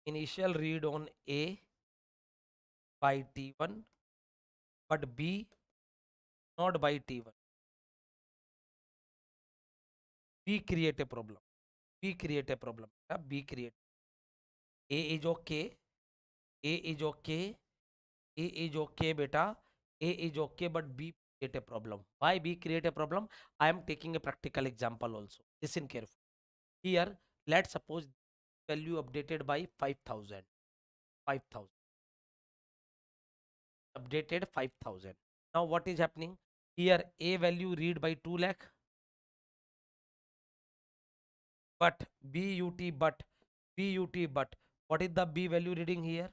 initial read on A by T1, but B not by T1. B create a problem. B create a problem. B create. A is okay. A is okay. A is okay, beta. A is okay, but B create a problem. Why B create a problem? I am taking a practical example also. Listen carefully. Here, let's suppose value updated by 5,000. 5,000. Updated 5,000. Now what is happening? Here A value read by 2 lakh, but but what is the B value reading here?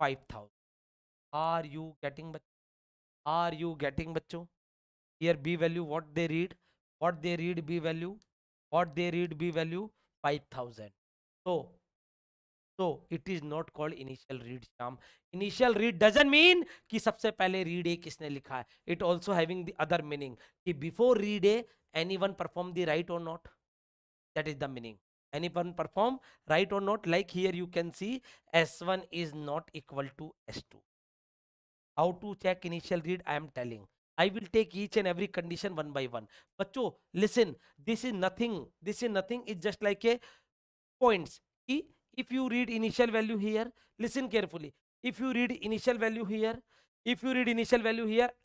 5,000. Are you getting? Are you getting, bachcho? Here B value, what they read? What they read B value? What they read B value? 5,000. So, it is not called initial read, Sham. Initial read doesn't mean कि सबसे पहले read A किसने लिखा है. It also having the other meaning कि before read A, anyone perform the write or not? That is the meaning. Anyone perform write or not? Like here you can see S1 is not equal to S2. How to check initial read? I am telling. I will take each and every condition one by one. Bachcho, listen. This is nothing. This is nothing. It's just like a points. If you read initial value here, listen carefully. If you read initial value here,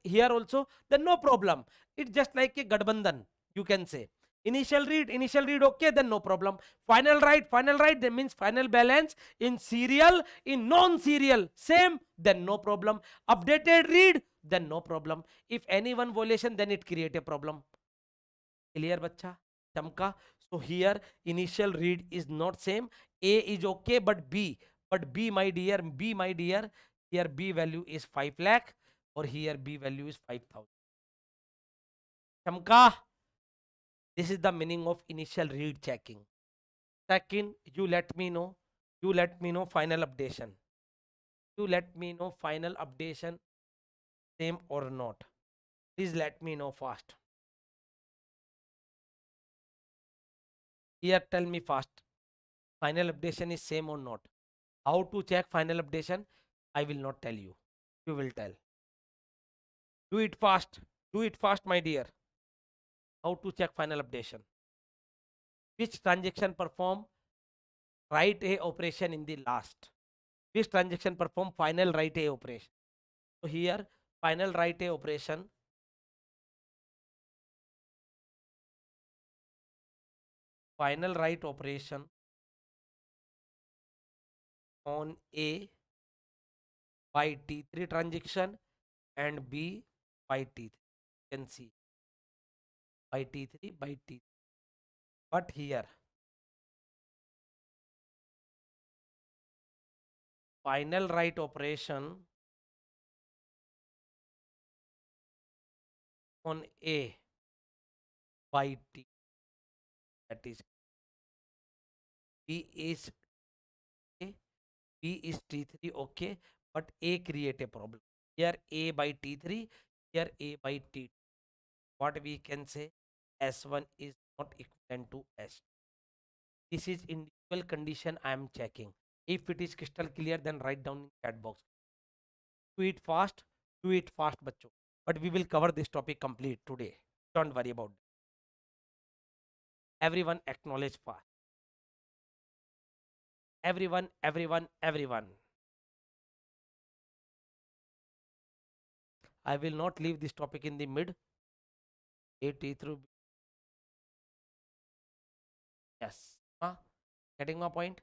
here also, then no problem. It's just like a Gadbandan, you can say. Initial read, okay, then no problem. Final write, that means final balance in serial, in non-serial, same, then no problem. Updated read, then no problem. If any one violation, then it create a problem. Clear, bacha? Chamka? So here initial read is not same. A is okay, but B, my dear, here B value is 5 lakh or here B value is 5,000. Chamka? This is the meaning of initial read checking. Second, you let me know final updation. You let me know final updation same or not. Please let me know fast. Here tell me fast. Final updation is same or not. How to check final updation? I will not tell you. You will tell. Do it fast. Do it fast, my dear. How to check final updation? Which transaction perform write A operation in the last? Which transaction perform final write A operation? So here final write A operation. Final write operation on A by T3 transaction and B by T3. You can see by T3 by T3. But here final write operation on A by T, that is B is A, B is T3, okay, but A create a problem. Here A by T3, here A by T2. What we can say? S1 is not equivalent to S. This is individual condition I am checking. If it is crystal clear, then write down in chat box. Do it fast, bacho. But we will cover this topic complete today. Don't worry about it. Everyone acknowledge fast. Everyone. I will not leave this topic in the mid. A T through. Yes. Getting my point?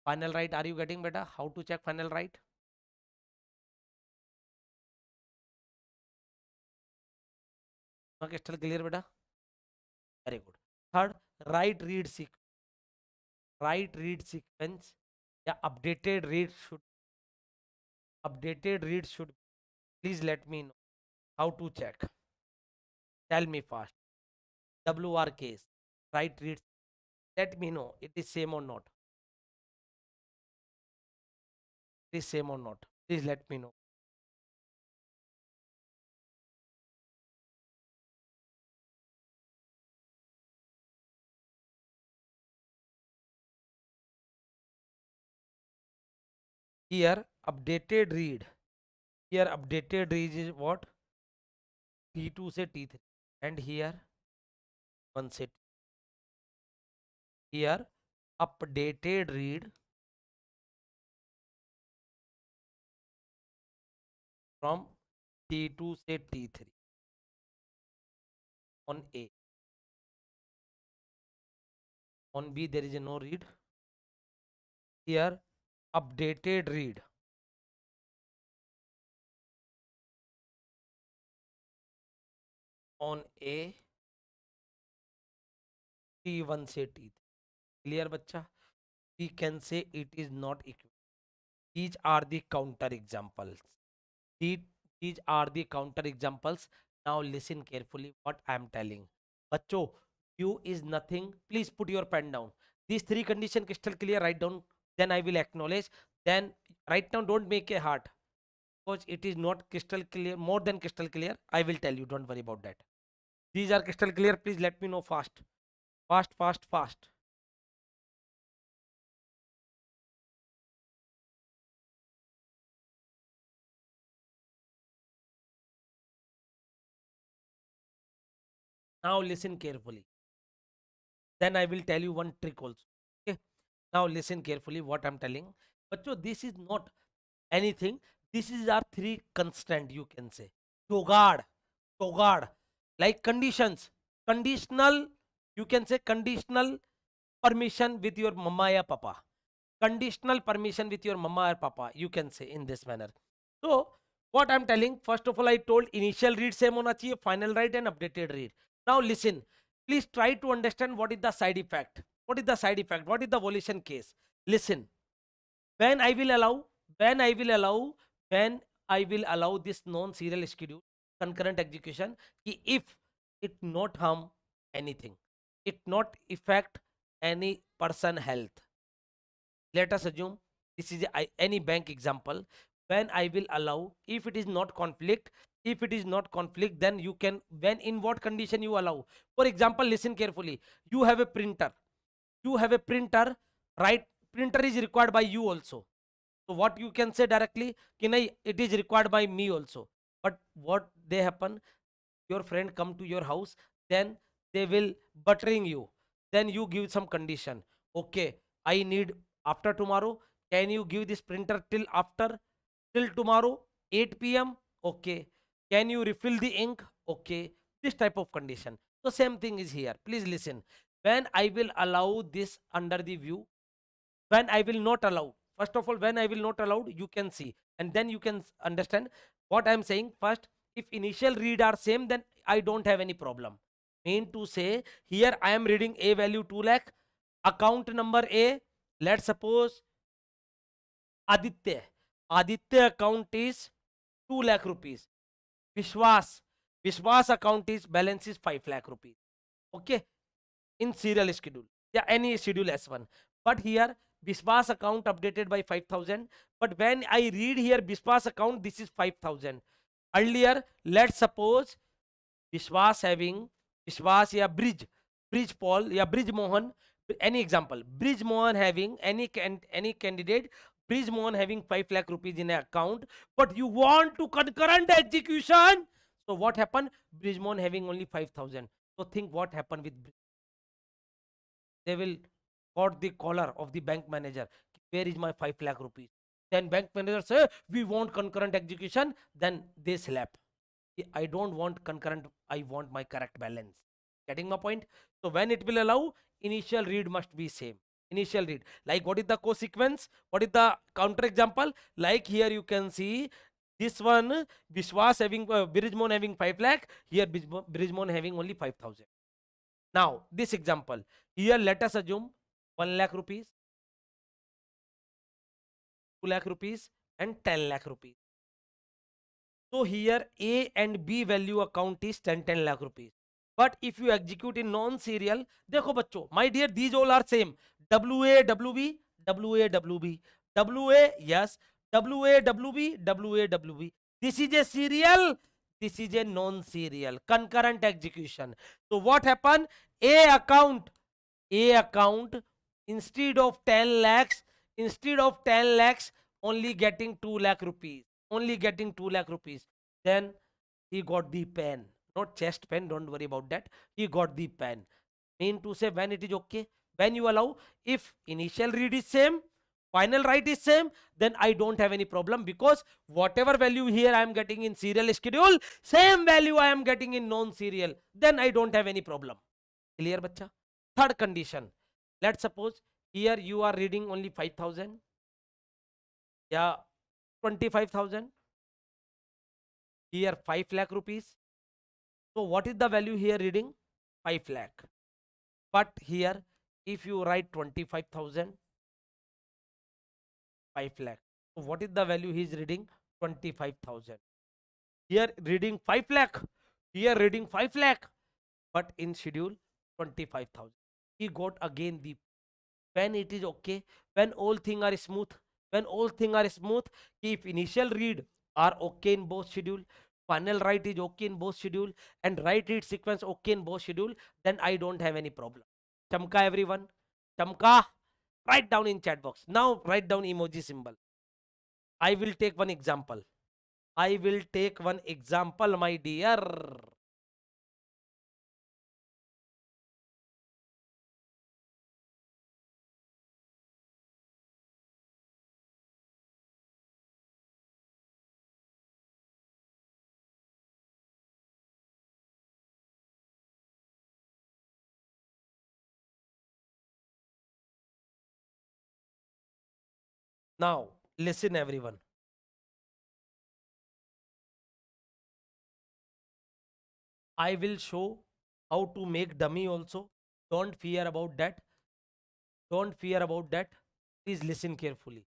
Final right. Are you getting better? How to check final right? Okay, still clear, beta? Very good. Third, right read sequence. Right read sequence. Yeah, updated read should. Please let me know how to check. Tell me fast. WR case. Right read. Let me know it is same or not. It is same or not. Please let me know. Here updated read. Here updated read is what? T2 से T3. And here 1 से here updated read from T2 से T3 on A. On B there is a no read. Here updated read on A T1 से T3. Clear बच्चा? We can say it is not equal. These are the counter examples. The- These are the counter examples. Now listen carefully what I am telling. बच्चों, Q is nothing. Please put your pen down. These three condition crystal clear. Write down. Then I will acknowledge. Then write down. Don't make a heart because it is not crystal clear. More than crystal clear. I will tell you. Don't worry about that. These are crystal clear. Please let me know fast. Fast, fast, fast. Now listen carefully. Then I will tell you one trick also. Okay. Now listen carefully what I'm telling. But so this is not anything. This is our three constant, you can say. Togard, togard, like conditions. Conditional, you can say conditional permission with your mama or papa. Conditional permission with your mama or papa, you can say in this manner. So what I'm telling, first of all, I told initial read same hona chahiye, final write and updated read. Now listen, please try to understand what is the side effect. What is the side effect? What is the violation case? Listen, when I will allow, when I will allow, when I will allow this non-serial schedule, concurrent execution, ki if it not harm anything, it not affect any person health. Let us assume this is any bank example. When I will allow, if it is not conflict, if it is not conflict, then you can, when in what condition you allow. For example, listen carefully. You have a printer. You have a printer, right? Printer is required by you also. So what you can say directly, कि नहीं, it is required by me also. But what they happen, your friend come to your house, then they will buttering you. Then you give some condition. Okay, I need after tomorrow. Can you give this printer till after, till tomorrow 8 p.m.? Okay. Can you refill the ink? Okay. This type of condition. So same thing is here. Please listen. When I will allow this under the view, when I will not allow. First of all, when I will not allow, you can see, and then you can understand what I am saying. First, if initial read are same, then I don't have any problem. Mean to say, here I am reading A value 2 lakh, account number A, let's suppose Aditya. Aditya account is 2 lakh rupees. Vishwas. Vishwas account is balance is 5 lakh rupees. Okay. In serial schedule. Yeah, any schedule S1. But here Biswas account updated by 5,000. But when I read here Biswas account, this is 5,000. Earlier, let's suppose Biswas having Biswas या Bridge Paul या Bridge Mohan, any example. Bridge Mohan having any candidate, Bridge Mohan having 5 lakh rupees in an account, but you want to concurrent execution. So what happened? Bridge Mohan having only 5,000. So think what happened with, they will got the collar of the bank manager. Where is my 5 lakh rupees? Then bank manager say, we want concurrent execution. Then they slap. I don't want concurrent. I want my correct balance. Getting my point? So when it will allow, initial read must be same. Initial read. Like what is the co-sequence? What is the counter example? Like here you can see this one, Vishwas having, Bridgemon having 5 lakh. Here Bridgemon having only 5,000. Now, this example, here let us assume 1 lakh rupees, 2 lakh rupees and 10 lakh rupees. So here A and B value account is 10 lakh rupees. But if you execute in non-serial, देखो बच्चों, my dear, these all are same. WA, WB, WA, WB, WA, yes, WA, WB, WA, WB. This is a serial, this is a non-serial, concurrent execution. So what happened? A account, instead of 10 lakhs, only getting 2 lakh rupees, only getting 2 lakh rupees. Then he got the pen, not chest pen, don't worry about that. He got the pen. Mean to say, when it is okay, when you allow, if initial read is same, final write is same, then I don't have any problem, because whatever value here I am getting in serial schedule, same value I am getting in non-serial, then I don't have any problem. Clear, bacha? Third condition, let's suppose here you are reading only 5,000, yeah, 25,000, here 5 lakh rupees. So what is the value here reading? 5 lakh. But here, if you write 25,000, 5 lakh. So what is the value he is reading? 25,000. Here reading 5 lakh. Here reading 5 lakh. But in schedule 25,000. He got again the, when it is okay, when all things are smooth, when all things are smooth, if initial read are okay in both schedule, final write is okay in both schedule, and write read sequence okay in both schedule, then I don't have any problem. Chamka everyone. Chamka. Write down in chat box. Now write down emoji symbol. I will take one example. I will take one example, my dear. Now listen everyone. I will show how to make dummy also. Don't fear about that. Don't fear about that. Please listen carefully.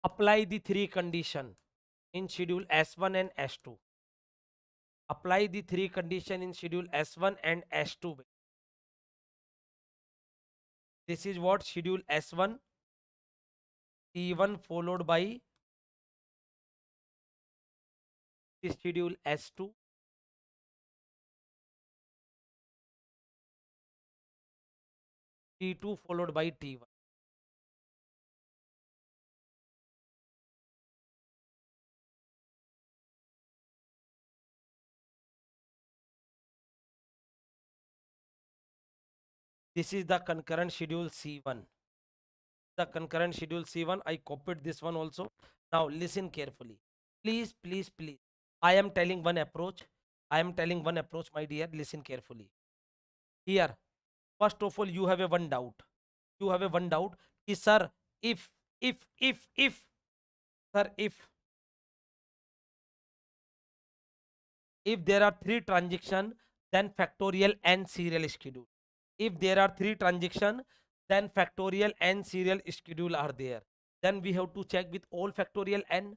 Apply the three condition in schedule S1 and S2. Apply the three condition in schedule S1 and S2. This is what schedule S1, T1 followed by the schedule S2, T2 followed by T1. This is the concurrent schedule C1. The concurrent schedule C1. I copied this one also. Now listen carefully. Please, please, please. I am telling one approach. I am telling one approach, my dear. Listen carefully. Here, first of all, you have a one doubt. You have a one doubt. Is sir, if, sir, if there are three transaction, then factorial and serial schedule. If there are three transaction, then factorial and serial schedule are there. Then we have to check with all factorial and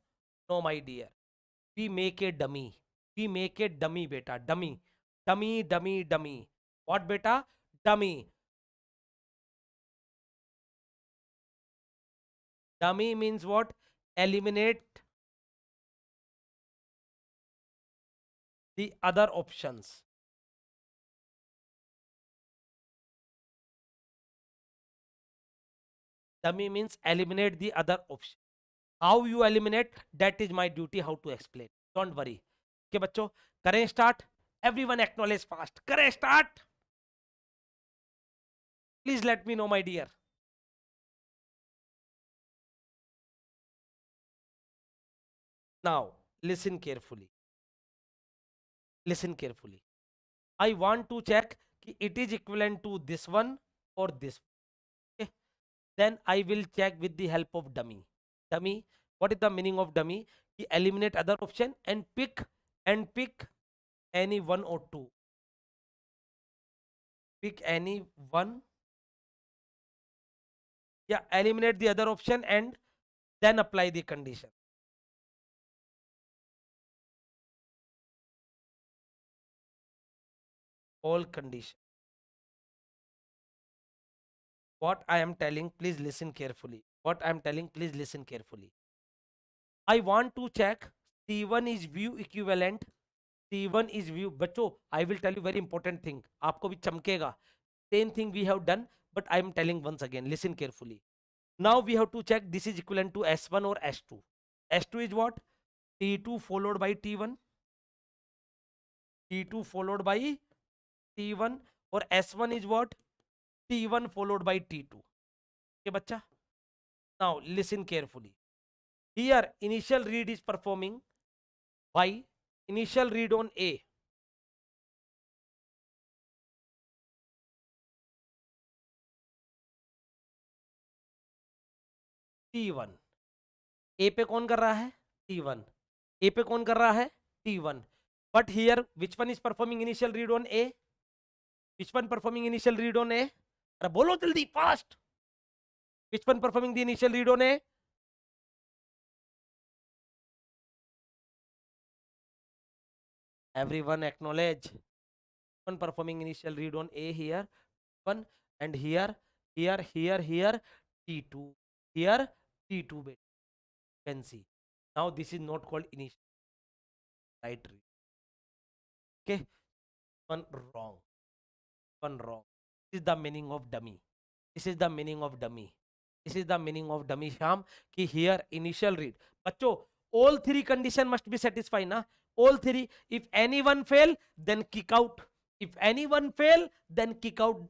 no, my dear. We make a dummy. We make a dummy, beta. Dummy. Dummy, dummy, dummy. What, beta? Dummy. Dummy means what? Eliminate the other options. Dummy means eliminate the other option. How you eliminate, that is my duty how to explain. Don't worry. Okay, बच्चों, करें start. Everyone acknowledge fast. करें start. Please let me know, my dear. Now listen carefully. Listen carefully. I want to check it is equivalent to this one or this one. Okay. Then I will check with the help of dummy. Dummy. What is the meaning of dummy? He eliminate other option and pick any one or two. Pick any one. Yeah, eliminate the other option and then apply the condition. All condition. What I am telling, please listen carefully. What I am telling, please listen carefully. I want to check C1 is view equivalent. C1 is view. बच्चों, I will tell you very important thing. आपको भी चमकेगा. Same thing we have done, but I am telling once again. Listen carefully. Now we have to check this is equivalent to S1 or S2. S2 is what? T2 followed by T1. T2 followed by T1, or S1 is what? T1 followed by T2. Okay, bacha? Now listen carefully. Here initial read is performing by initial read on A. T1. A पे कौन कर रहा है? T1. A पे कौन कर रहा है? T1. But here which one is performing initial read on A? Which one performing initial read on A? अरे बोलो जल्दी fast. Which one performing the initial read on A? Everyone acknowledge. One performing initial read on A here. One, and here T2. Here T2 bit. You can see. Now this is not called initial right read. Okay. One wrong. One wrong. This is the meaning of dummy. This is the meaning of dummy. This is the meaning of dummy, Sham. Ki here initial read. Bachcho, all three condition must be satisfied, na? All three. If anyone fail, then kick out. If anyone fail, then kick out.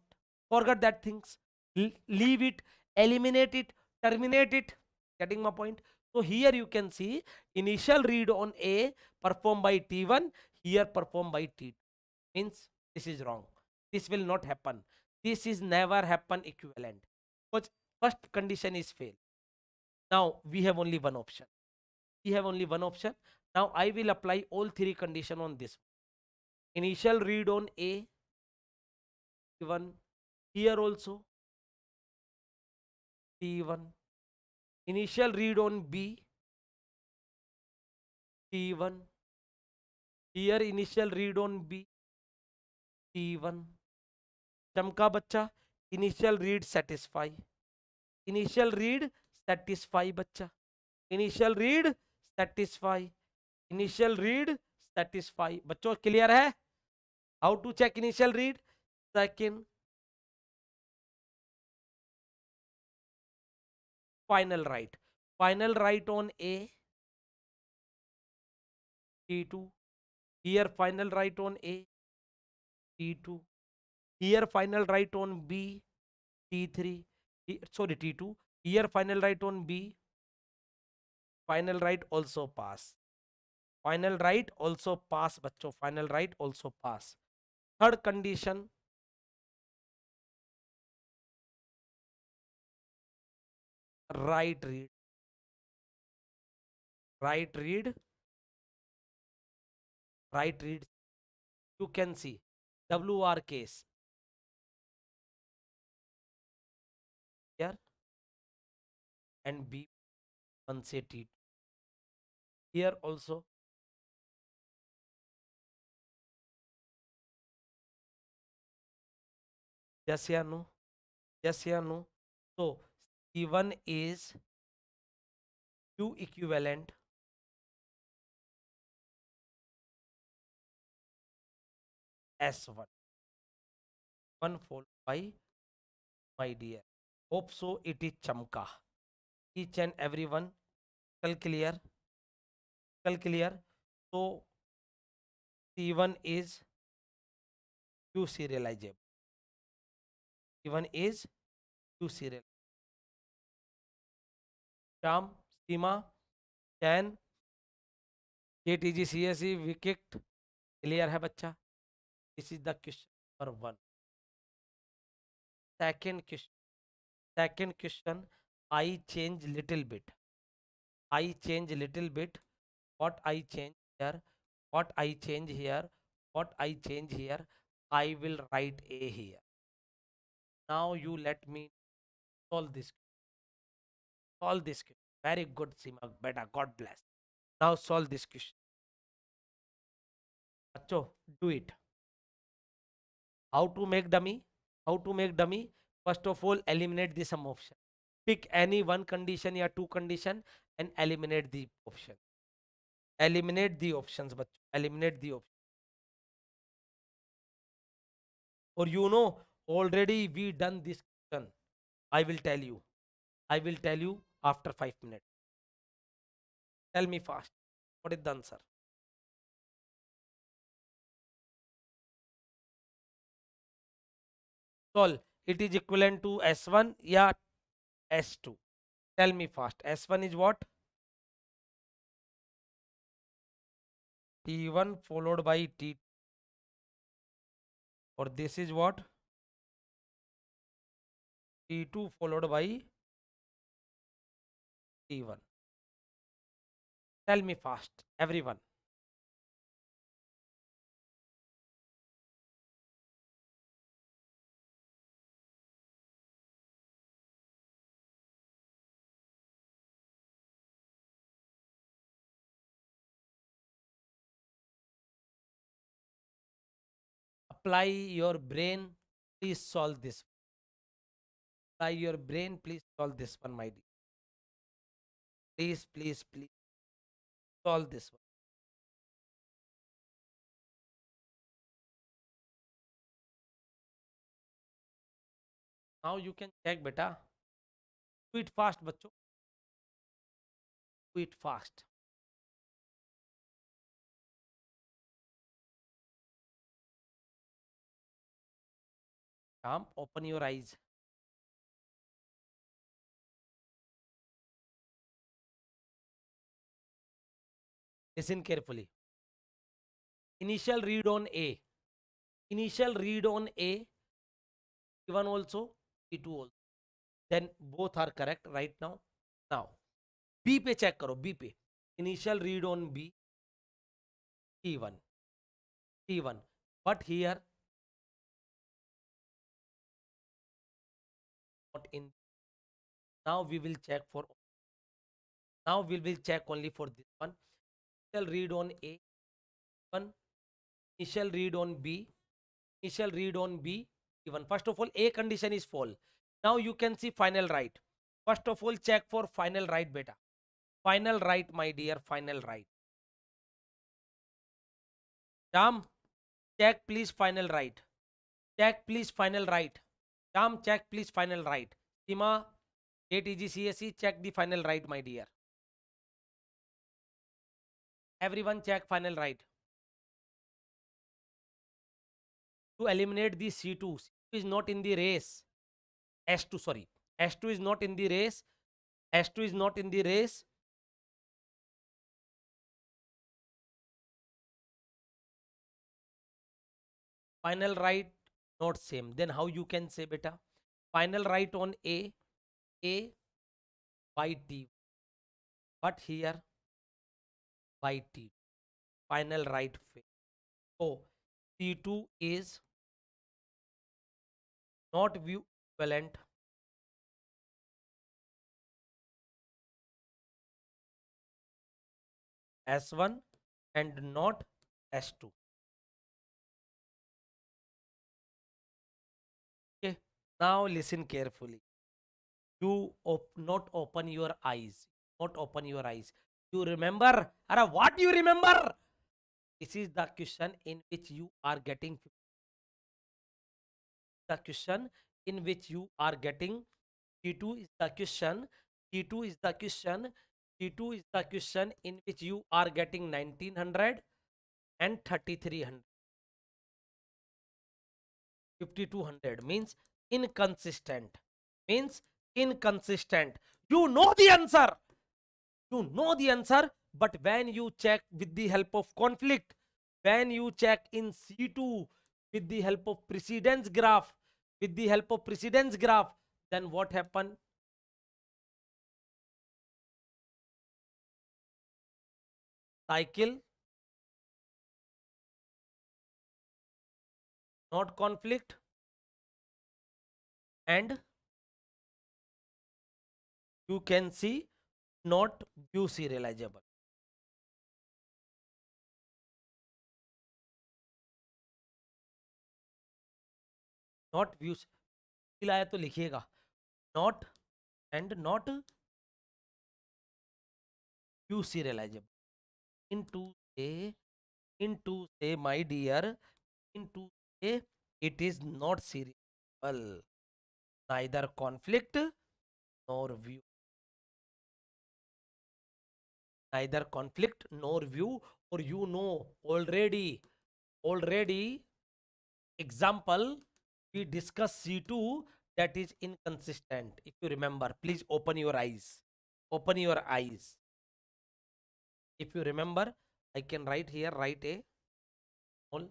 Forget that things. Leave it, eliminate it, terminate it. Getting my point? So here you can see initial read on A performed by T1, here performed by T2. Means this is wrong. This will not happen. This is never happen equivalent. Because first condition is fail. Now we have only one option. We have only one option. Now I will apply all three condition on this. Initial read on A, T1, here also T1. Initial read on B, T1. Here initial read on B, T1. चमका बच्चा. Initial read satisfy. Initial read satisfy बच्चा. Initial read satisfy. Initial read satisfy. बच्चों clear है? How to check initial read? Second, final write. Final write on A, T2. Here final write on A, T2. Here final write on B, T3. Sorry, T2. Here final write on B. Final write also pass. Final write also pass, बच्चों. Final write also pass. Third condition, right read. Right read. Right read. You can see WR case here and B1 say T2. Here also yes or no? Yes or no? So C1 is Q equivalent S1. 1 followed by my dear. Hope so it is Chamka. Each and everyone. Kal clear? Kal clear? So C1 is Q serializable. C1 is Q serial. Sham, Seema, Chan, KTG, CSE, wicket. Clear है बच्चा? This is the question number 1. Second question. Second question. I change little bit. I change little bit. What I change here? What I change here? What I change here? I will write A here. Now you let me solve this. Solve this question. Very good, Seema. Beta. God bless. Now solve this question. Bachcho, do it. How to make dummy? How to make dummy? First of all, eliminate the sum option. Pick any one condition or two condition and eliminate the option. Eliminate the options, but eliminate the option. Or you know, already we done this question. I will tell you. I will tell you after 5 minutes. Tell me fast. What is the answer? Solve. It is equivalent to S1, yeah, S2. Tell me fast. S1 is what? T1 followed by T, or this is what? T2 followed by T1. Tell me fast, everyone. Apply your brain. Please solve this. Apply your brain. Please solve this one, my dear. Please, please, please solve this one. Now you can check, beta. Do it fast, बच्चों. Do it fast. Come, open your eyes. Listen carefully. Initial read on A. Initial read on A. T1 also, T2 also. Then both are correct right now. Now, B पे check करो. B पे. Initial read on B. T1. T1. But here, not in. Now we will check for. Now we will check only for this one. Initial read on A. One. Initial read on B. Initial read on B. Even first of all, A condition is false. Now you can see final right. First of all, check for final right, beta. Final right, my dear. Final right. Jam, check please final right. Check please final right. Jam, check please final right. Sima, ATGCSE, check the final right, my dear. Everyone check final right. To eliminate the C2, C2 is not in the race. S2, sorry. S2 is not in the race. S2 is not in the race. Final right, not same. Then how you can say, beta? Final right on A by T. But here, by T. Final right fail. So, T2 is not view equivalent S1 and not S2. Okay. Now listen carefully. You not open your eyes. Not open your eyes. You remember? Ara, what you remember? This is the question in which you are getting the question in which you are getting. T2 is the question. T2 is the question. T2 is the question in which you are getting 1900 and 3300. 5200 means inconsistent. Means inconsistent. You know the answer. You know the answer. But when you check with the help of conflict, when you check in C2 with the help of precedence graph, with the help of precedence graph, then what happened? Cycle, not conflict, and you can see not view serializable. Not views. आया तो लिखिएगा not and not view serializable. Into say my dear, into say it is not serializable. Neither conflict nor view. Neither conflict nor view, or already example we discuss C2 that is inconsistent. If you remember, please open your eyes. Open your eyes. If you remember, I can write here, write a small.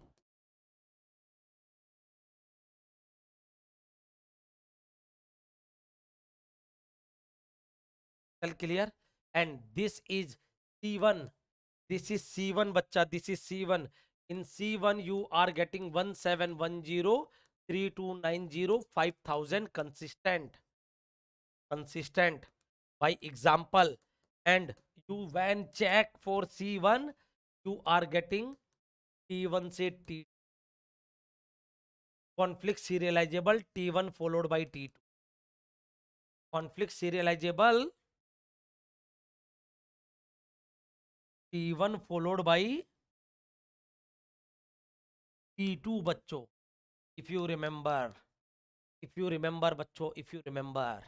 Clear? And this is C1. This is C1, bacha. This is C1. In C1, you are getting 1710 3290 5000 consistent. Consistent by example. And you when check for C1, you are getting T1 say T conflict serializable T1 followed by T2. Conflict serializable T1 followed by T2 बच्चों. If you remember, बच्चों, if you remember,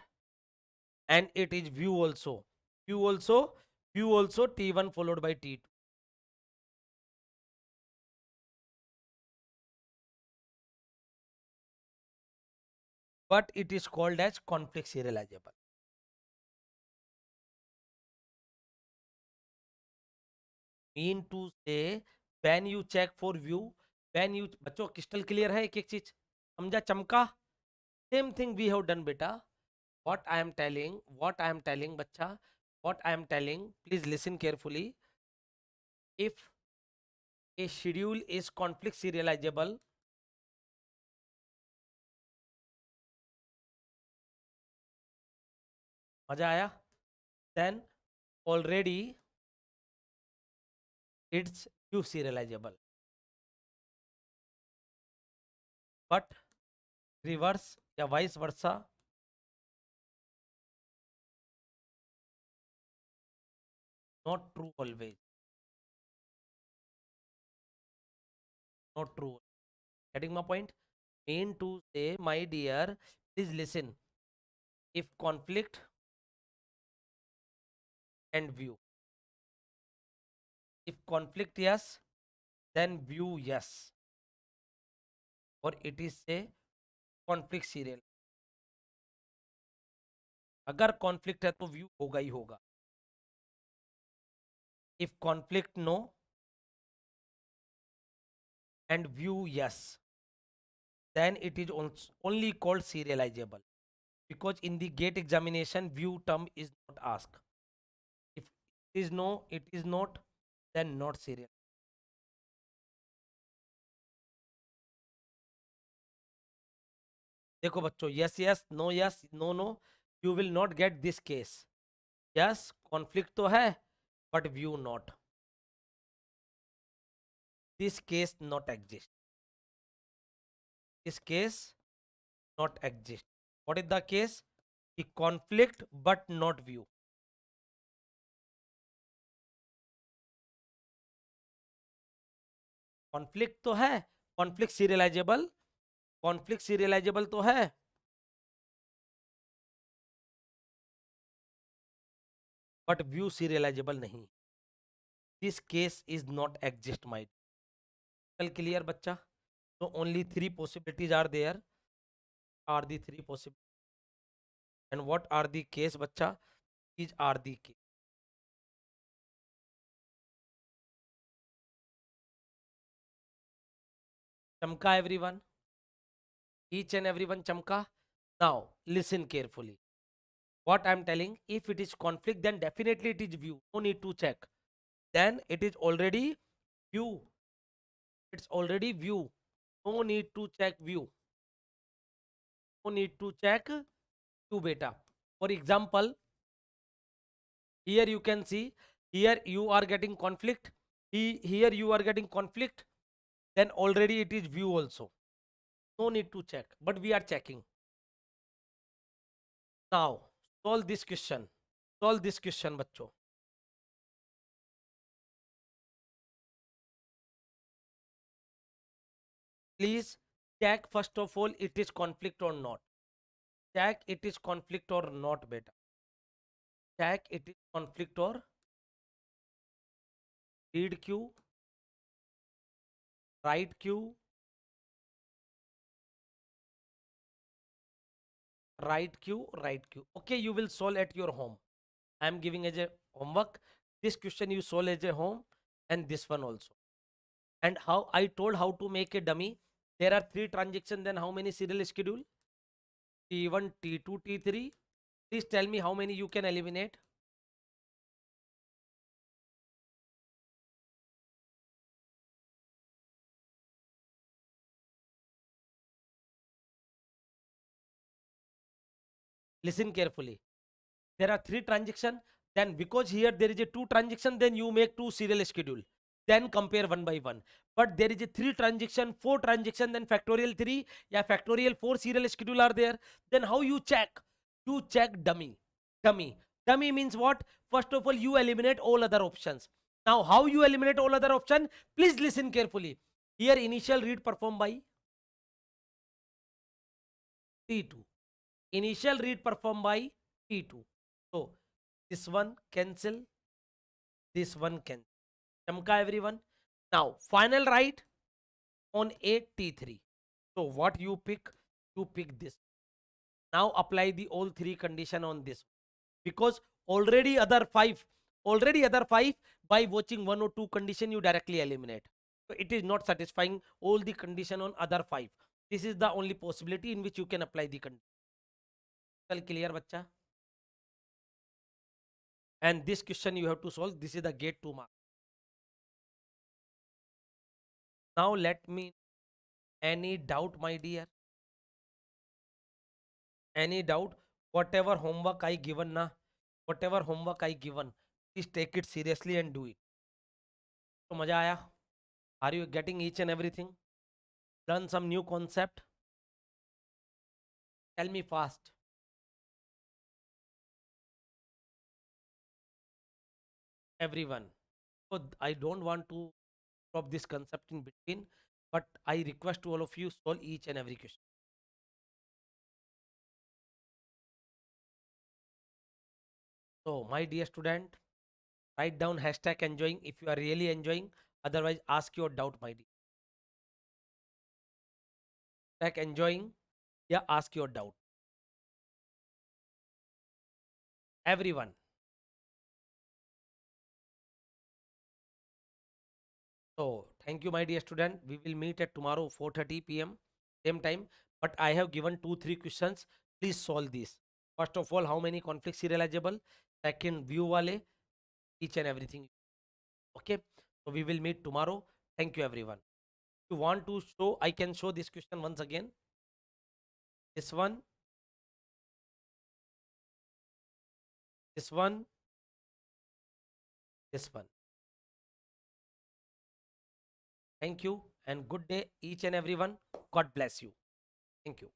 and it is view also, view also T1 followed by T2. But it is called as conflict serializable. Mean to say, when you check for view, when you बच्चों crystal clear है एक एक चीज समझा चमका. Same thing we have done beta. What I am telling, बच्चा, what I am telling, please listen carefully. If a schedule is conflict serializable, मजा आया? Then already it's view serializable. But reverse या vice versa, not true always. Not true. Getting my point? Mean to say, my dear, please listen. If conflict and view. If conflict yes, then view yes. Or it is say conflict serial. अगर conflict है तो view होगा ही होगा. If conflict no and view yes, then it is only called serializable. Because in the gate examination, view term is not asked. If it is no, it is not, then not serial. देखो बच्चों, yes yes, no yes, no no, you will not get this case. Yes, conflict तो है, but view not. This case not exist. This case not exist. What is the case? The conflict but not view. Conflict तो है, conflict serializable तो है, but view serializable नहीं. This case is not exist, my. Clear बच्चा? So only three possibilities are there. Are the three possibilities. And what are the case बच्चा? These are the case. Chamka everyone. Each and everyone chamka. Now listen carefully. What I am telling, if it is conflict, then definitely it is view. No need to check. Then it is already view. It's already view. No need to check view. No need to check view beta. For example, here you can see, here you are getting conflict. Here you are getting conflict. Then already it is view also. No need to check, but we are checking. Now solve this question. Solve this question, बच्चों. Please check first of all it is conflict or not. check it is conflict or not, beta. Check it is conflict or read queue, write queue, write queue, write queue. Okay, you will solve at your home. I am giving as a homework. This question you solve as a home, and this one also. And how I told how to make a dummy. There are 3 transactions, then how many serial schedule? T1, T2, T3. Please tell me how many you can eliminate. Listen carefully. There are 3 transactions. Then because here there is a 2 transaction, then you make 2 serial schedule. Then compare one by one. But there is a 3 transaction, 4 transaction, then factorial 3, yeah, factorial 4 serial schedule are there. Then how you check? You check dummy. Dummy. Dummy means what? First of all, you eliminate all other options. Now, how you eliminate all other option? Please listen carefully. Here, initial read performed by T2. Initial read performed by T2. So, this one cancel, this one cancel. Chamka everyone. Now, final write on a T3. So, what you pick? You pick this. Now, apply the all 3 condition on this. Because already other 5, by watching 1 or 2 condition, you directly eliminate. So, it is not satisfying all the condition on other 5. This is the only possibility in which you can apply the condition. Clear, bacha? And this question you have to solve. This is the gate 2 mark. Now let me, any doubt, my dear? Any doubt? Whatever homework I given na, whatever homework I given, please take it seriously and do it. So मजा आया? Are you getting each and everything? Learn some new concept? Tell me fast. Everyone. So I don't want to drop this concept in between, but I request to all of you solve each and every question. So my dear student, write down hashtag enjoying if you are really enjoying. Otherwise, ask your doubt, my dear. Hashtag enjoying. Yeah, ask your doubt. Everyone. So thank you, my dear student. We will meet at tomorrow 4:30 p.m. same time. But I have given 2-3 questions. Please solve this. First of all, how many conflicts serializable? Second, view wale, each and everything. Okay. So we will meet tomorrow. Thank you, everyone. If you want to show, I can show this question once again. This one, this one, this one. Thank you and good day, each and everyone. God bless you. Thank you.